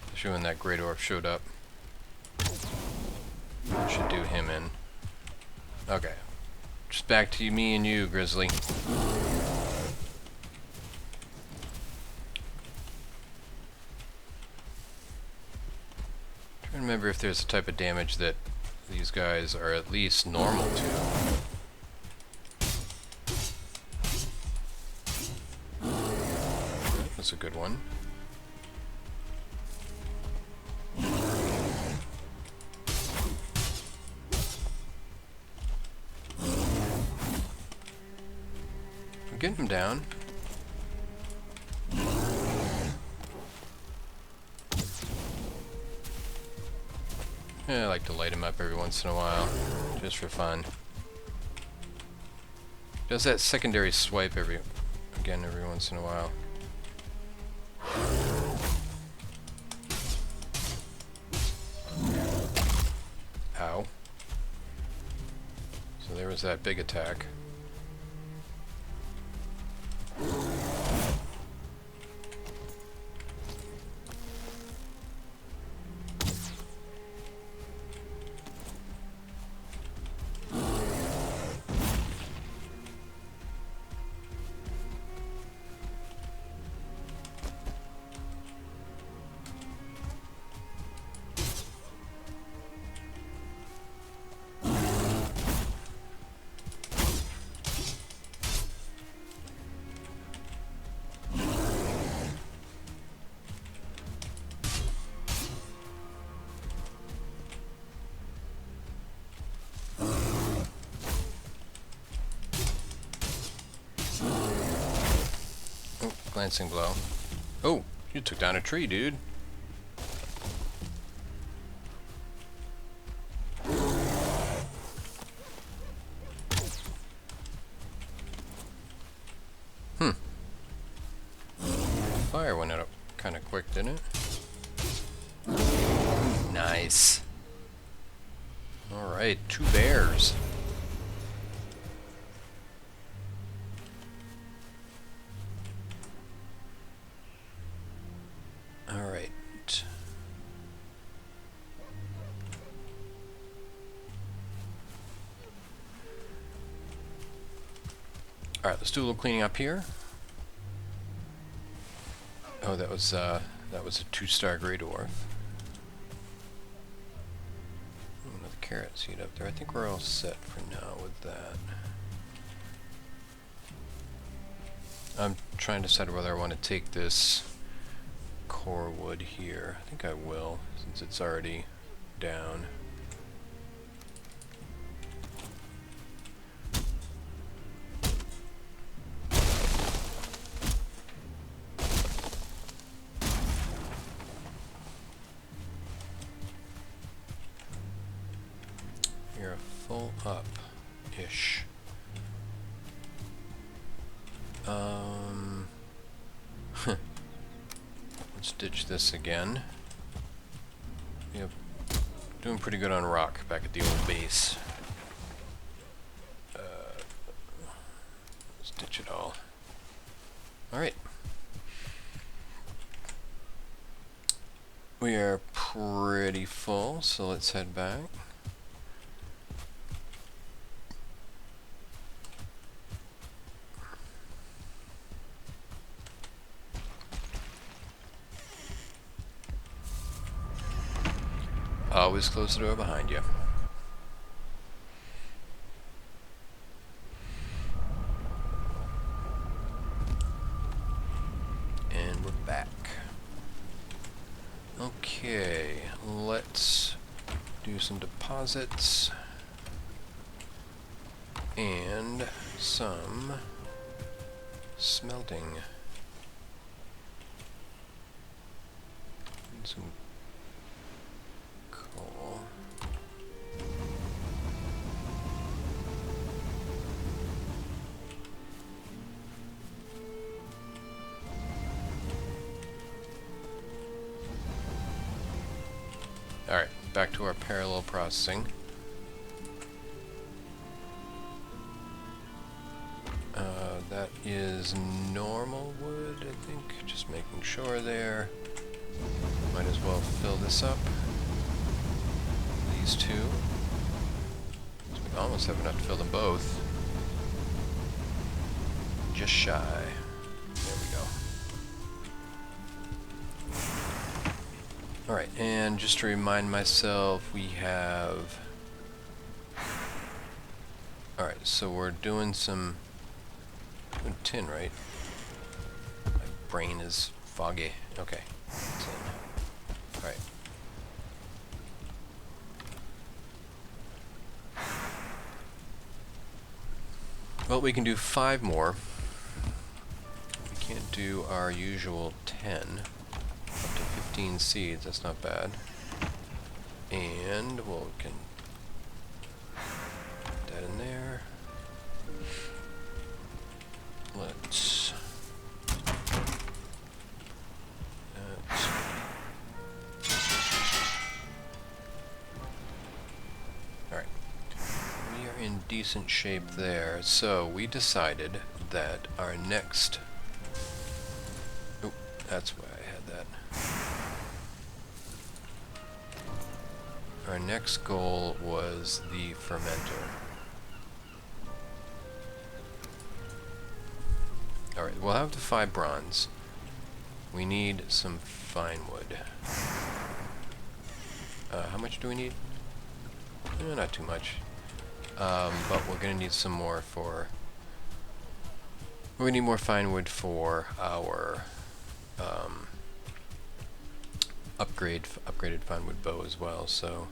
Especially when that Great Orc showed up. I should do him in. Okay. Just back to me and you, Grizzly. Trying to remember if there's a type of damage that these guys are at least normal to. That's a good one. I'm getting him down. Yeah, I like to light him up every once in a while, just for fun. Does that secondary swipe every once in a while. Ow. So there was that big attack. Glancing blow. Oh, you took down a tree, dude. Fire went up kind of quick, didn't it? Nice. Alright, 2 bears. Alright. Alright, let's do a little cleaning up here. Oh, that was a 2-star Great Dwarf. Another carrot seed up there. I think we're all set for now with that. I'm trying to decide whether I want to take this core wood here. I think I will, since it's already down. You're full up-ish. Let's ditch this again. Yep, doing pretty good on rock back at the old base. Let's ditch it all. Alright. We are pretty full, so let's head back. Always close the door behind you. And we're back. Okay, let's do some deposits and some smelting. And some coal. Alright, back to our parallel processing. That is normal wood, I think. Just making sure there. Might as well fill this up. These two. So we almost have enough to fill them both. Just shy. There we go. Alright, and just to remind myself, we have... Alright, so we're doing some... tin, right? My brain is foggy. Okay. Tin. Alright. Well, we can do 5 more. We can't do our usual 10. Up to 15 seeds, that's not bad. And, well, we can put that in there. Let's... Alright. We are in decent shape there. So, we decided that our next... Oh, that's why I had that. Our next goal was the fermenter. Alright, we'll have the 5 bronze. We need some fine wood. How much do we need? Not too much. But we're gonna need some more for... We need more fine wood for our upgraded fine wood bow as well, so...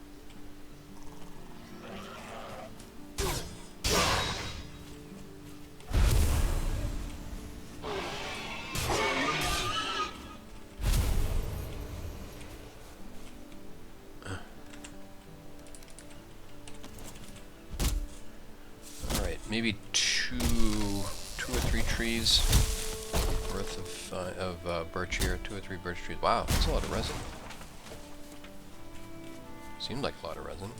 Maybe two or three trees worth of birch here. 2 or 3 birch trees. Wow, that's a lot of resin. Seemed like a lot of resin.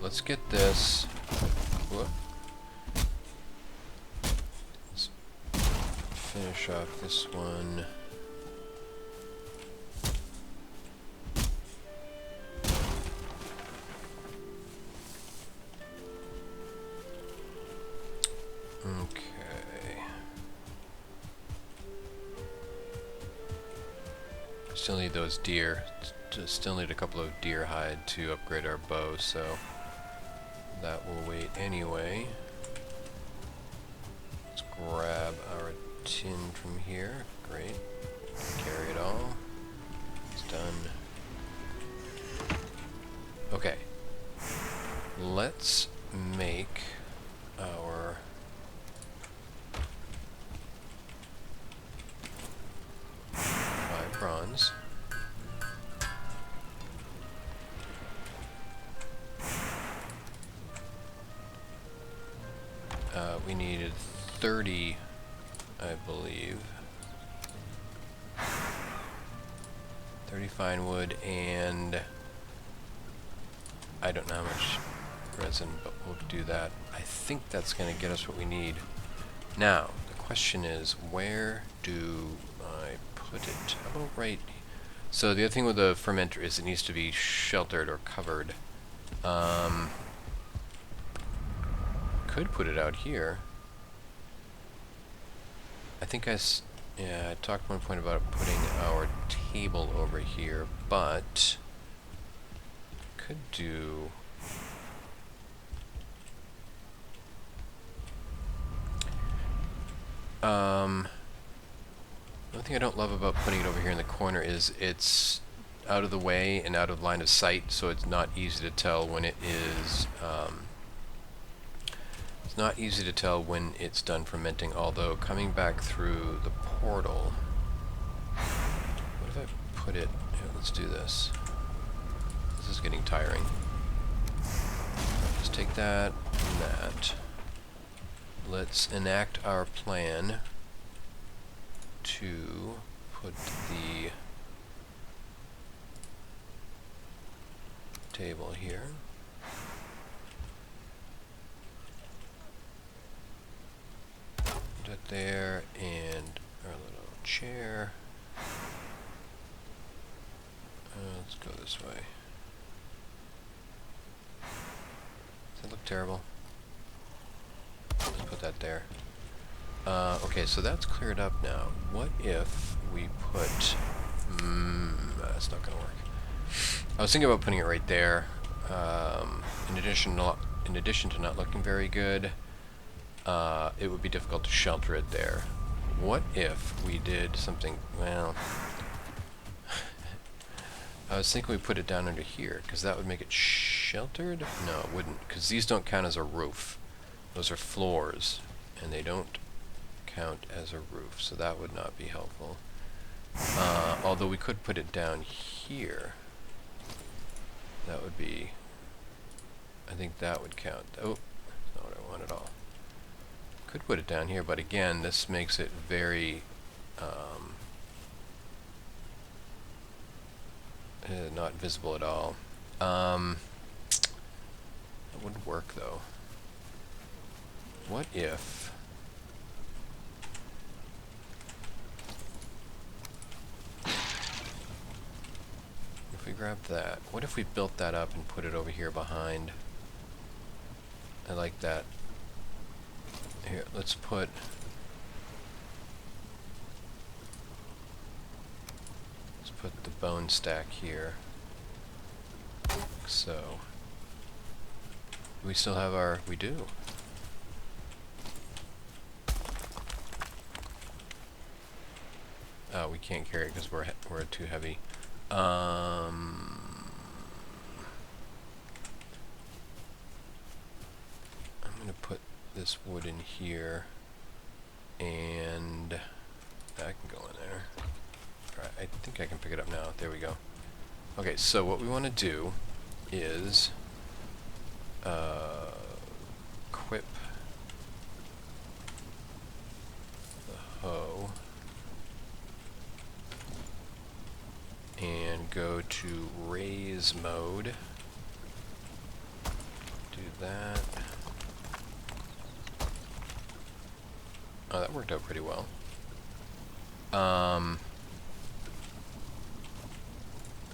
Let's get this. Whoop. Let's finish off this one. Okay. Still need those deer. Still need a couple of deer hide to upgrade our bow, so that will wait anyway. Let's grab our tin from here. Great. Carry it all. It's done. Okay. Let's make our bronze. We needed 30, I believe. 30 fine wood, and I don't know how much resin, but we'll do that. I think that's going to get us what we need. Now, the question is, where do I put it? How about right? So the other thing with the fermenter is it needs to be sheltered or covered. Could put it out here. I think I talked at one point about putting our table over here, but could do. The only thing I don't love about putting it over here in the corner is it's out of the way and out of line of sight, so it's not easy to tell when it is. It's not easy to tell when it's done fermenting. Although coming back through the portal, what if I put it? Here, let's do this. This is getting tiring. Just take that and that. Let's enact our plan to put the table here. Put it there, and our little chair. Let's go this way. Does that look terrible? Let's put that there. Okay, so that's cleared up now. What if we put... that's not going to work. I was thinking about putting it right there. In addition to not looking very good, it would be difficult to shelter it there. What if we did something... Well... I was thinking we put it down under here, because that would make it sheltered? No, it wouldn't, because these don't count as a roof. Those are floors, and they don't count as a roof, so that would not be helpful. Although we could put it down here. That would be... I think that would count. Oh, that's not what I want at all. Could put it down here, but again, this makes it very... not visible at all. That wouldn't work, though. What if... If we grab that, what if we built that up and put it over here behind? I like that. Here, let's put... Let's put the bone stack here. Like so. We still have our... We do. Oh, we can't carry it because we're too heavy. I'm gonna put this wood in here, and that can go in there. Alright, I think I can pick it up now. There we go. Okay, so what we want to do is equip the hoe and go to raise mode. Do that. Oh, that worked out pretty well.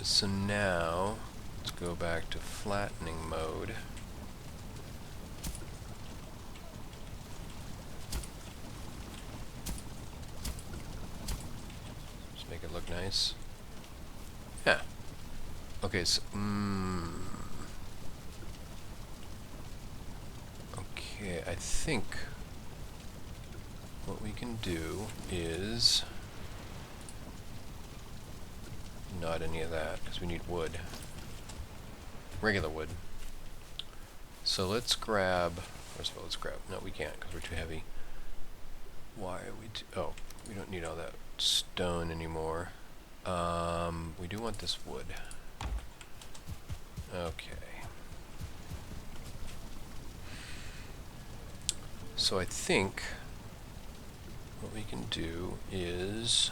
So now, let's go back to flattening mode. Just make it look nice. Yeah. Okay, so... Okay, I think... what we can do is not any of that, because we need wood. Regular wood. So let's grab, first of all, let's grab, no we can't because we're too heavy. Why are we oh, we don't need all that stone anymore. We do want this wood. Okay. So I think what we can do is,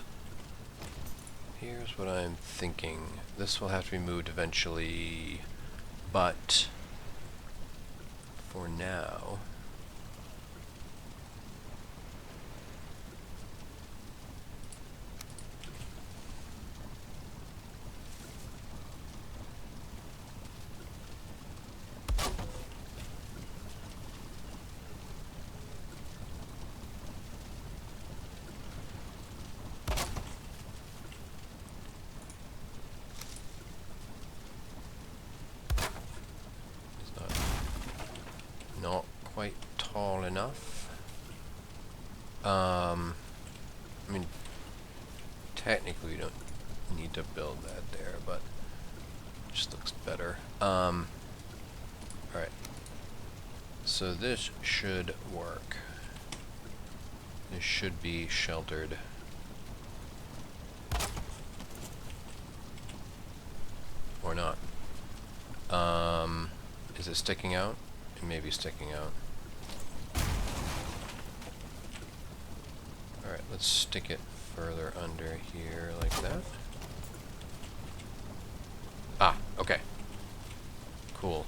here's what I'm thinking. This will have to be moved eventually, but for now, not quite tall enough. I mean, technically we don't need to build that there, but it just looks better. Alright. So this should work. This should be sheltered. Or not. Is it sticking out? It may be sticking out. Alright, let's stick it further under here like that. Ah, okay. Cool.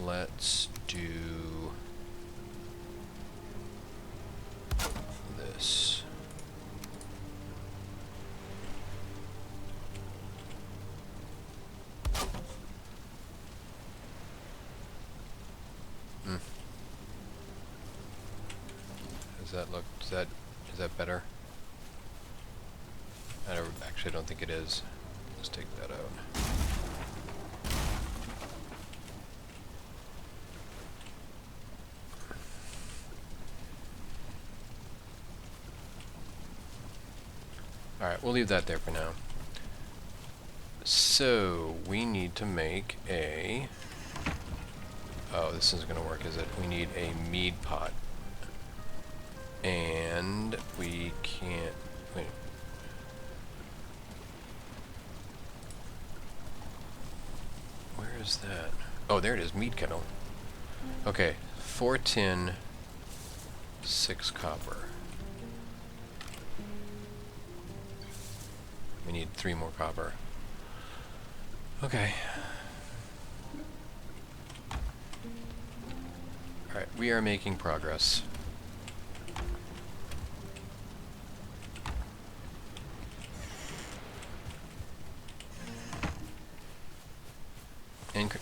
Let's do this. Does that look, is that better? Actually, I don't think it is. Let's take that out. Alright, we'll leave that there for now. So, we need to make a... Oh, this isn't going to work, is it? We need a mead pot. And we can't... Wait. Where is that? Oh, there it is, mead kettle. Okay, 4 tin, 6 copper. We need 3 more copper. Okay. Alright, we are making progress.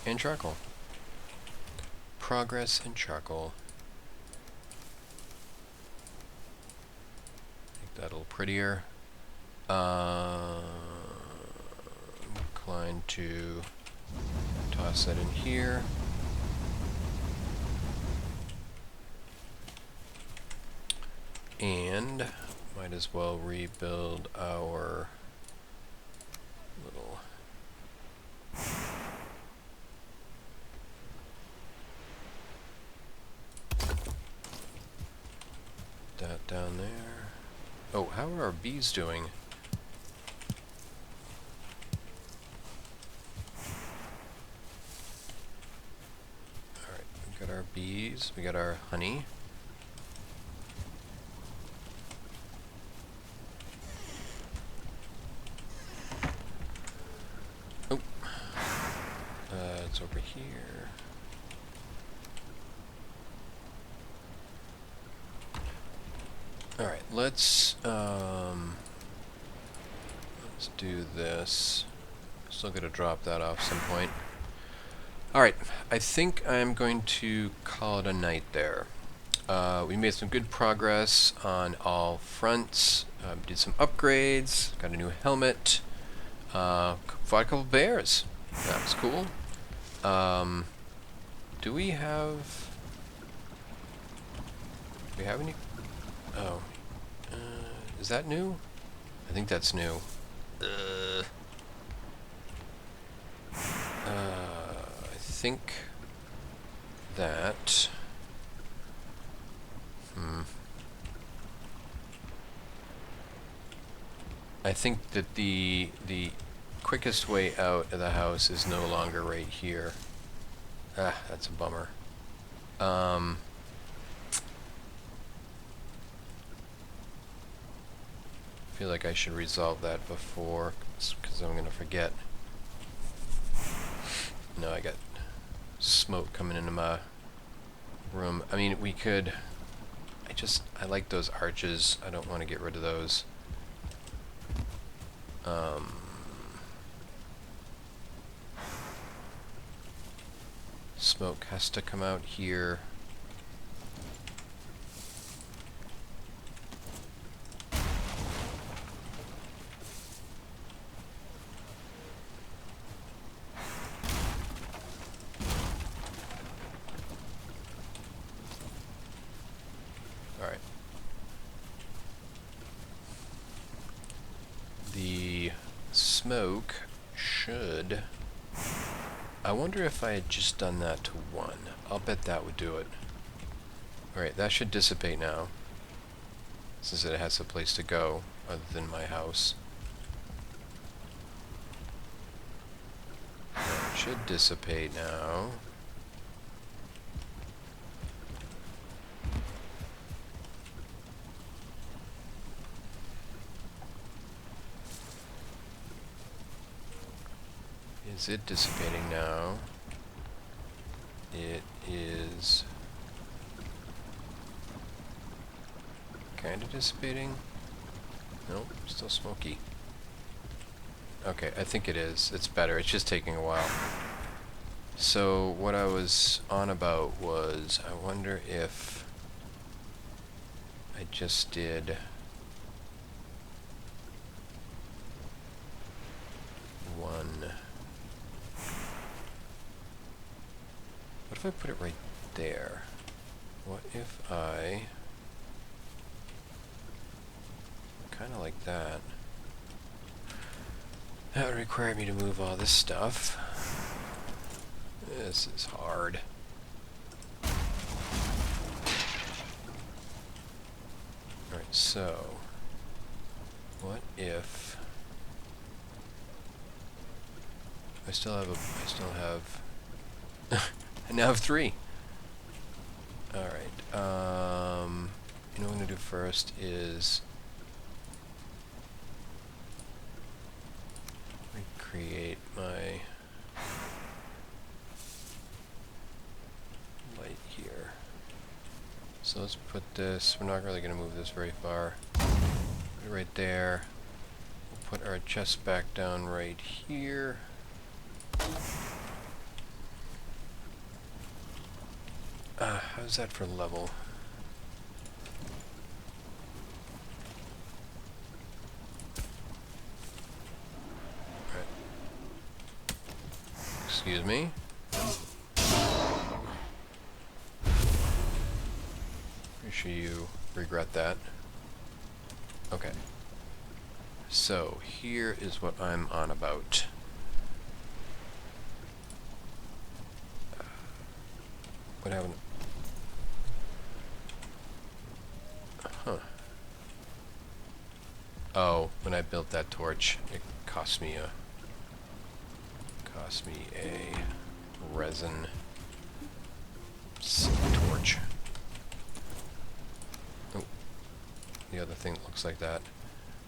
And charcoal. Progress and charcoal. Make that a little prettier. Inclined to toss that in here. And might as well rebuild our little that down there. Oh, how are our bees doing? Alright, we got our bees, we got our honey. Oh, it's over here. Alright, let's do this. Still gotta drop that off some point. Alright, I think I'm going to call it a night there. We made some good progress on all fronts. Did some upgrades, got a new helmet, fought a couple bears. That was cool. Do we have... Do we have any... Oh. Is that new? I think that's new. I think that... I think that the quickest way out of the house is no longer right here. Ah, that's a bummer. I feel like I should resolve that before, because I'm gonna forget. No, I got smoke coming into my room. I mean, we could... I like those arches. I don't want to get rid of those. Smoke has to come out here. Alright. The smoke should... I wonder if I had just done that to 1. I'll bet that would do it. Alright, that should dissipate now, since it has a place to go other than my house. That should dissipate now. Is it dissipating now? It is kind of dissipating. Nope, still smoky. Okay, I think it is. It's better. It's just taking a while. So what I was on about was, I wonder if I just did one. What if I put it right there? What if I... kind of like that. That would require me to move all this stuff. This is hard. Alright, so... what if... I still have I now have 3. Alright, you know what I'm gonna do first is recreate my light here. So let's put this, we're not really gonna move this very far. Put it right there. We'll put our chest back down right here. How's that for level? Alright. Excuse me. Pretty sure you regret that. Okay. So, here is what I'm on about. What happened? Huh. Oh, when I built that torch, it cost me a resin torch. Oh, the other thing looks like that.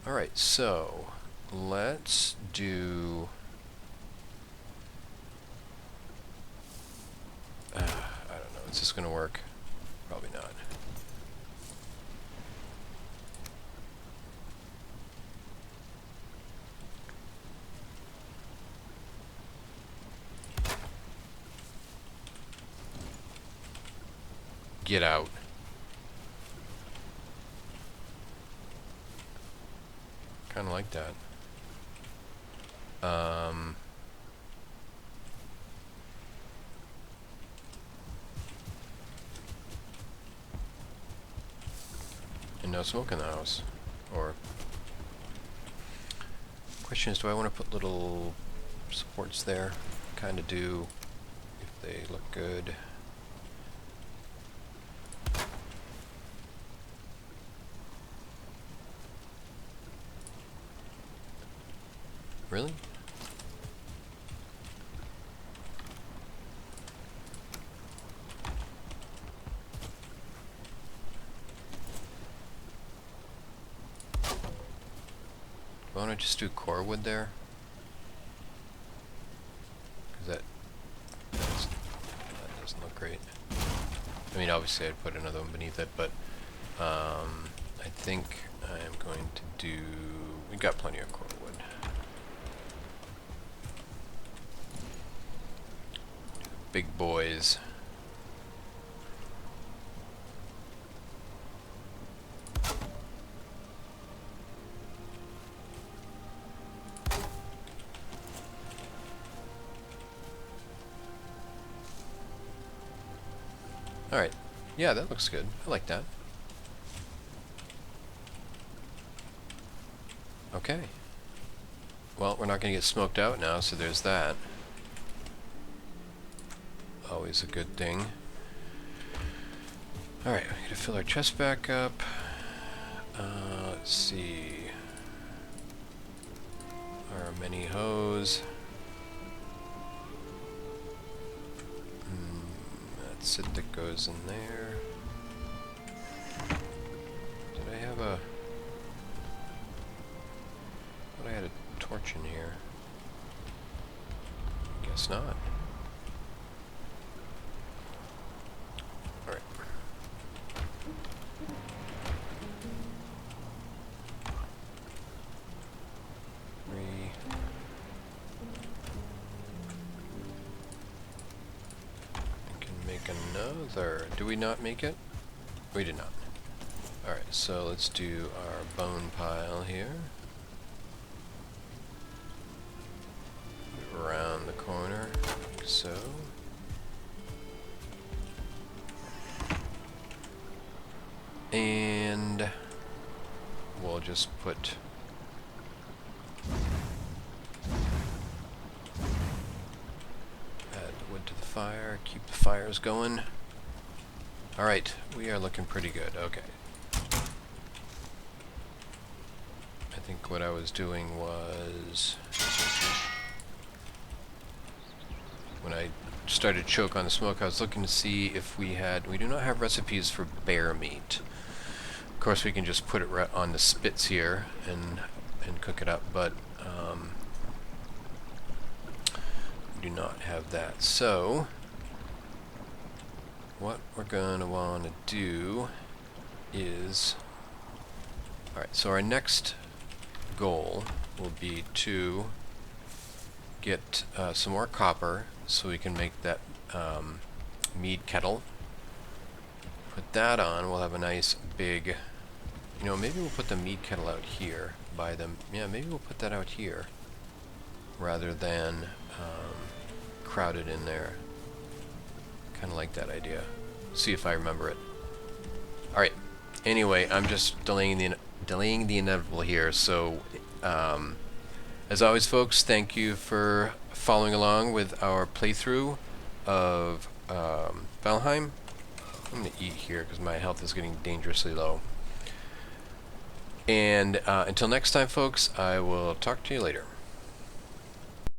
Alright, so let's do... I don't know, is this gonna work? Probably not. Get out. Kinda like that. no smoke in the house. Or question is, do I want to put little supports there? Kind of do, if they look good. Really? Why don't I just do core wood there? Because that doesn't look great. I mean, obviously I'd put another one beneath it, but I think I am going to do... We got plenty of core wood. Big boys. Alright. Yeah, that looks good. I like that. Okay. Well, we're not going to get smoked out now, so there's that. Always a good thing. Alright, we gotta fill our chest back up. Let's see. Our mini hose. That's it that goes in there. Did I have a... I thought I had a torch in here. Guess not. Alright. Another. Do we not make it? We did not. Alright, so let's do our bone pile here. Around the corner, like so. And we'll just put wood to the fire, keep the fires going. Alright, we are looking pretty good. Okay. I think what I was doing was... when I started to choke on the smoke, I was looking to see if we had... We do not have recipes for bear meat. Of course, we can just put it right on the spits here and cook it up, but we do not have that. So... what we're going to want to do is... Alright, so our next goal will be to get some more copper so we can make that mead kettle. Put that on, we'll have a nice big... You know, maybe we'll put the mead kettle out here by them. Yeah, maybe we'll put that out here rather than crowded in there. Kind of like that idea. See if I remember it. Alright. Anyway, I'm just delaying the inevitable here. So, as always, folks, thank you for following along with our playthrough of Valheim. I'm going to eat here because my health is getting dangerously low. And until next time, folks, I will talk to you later.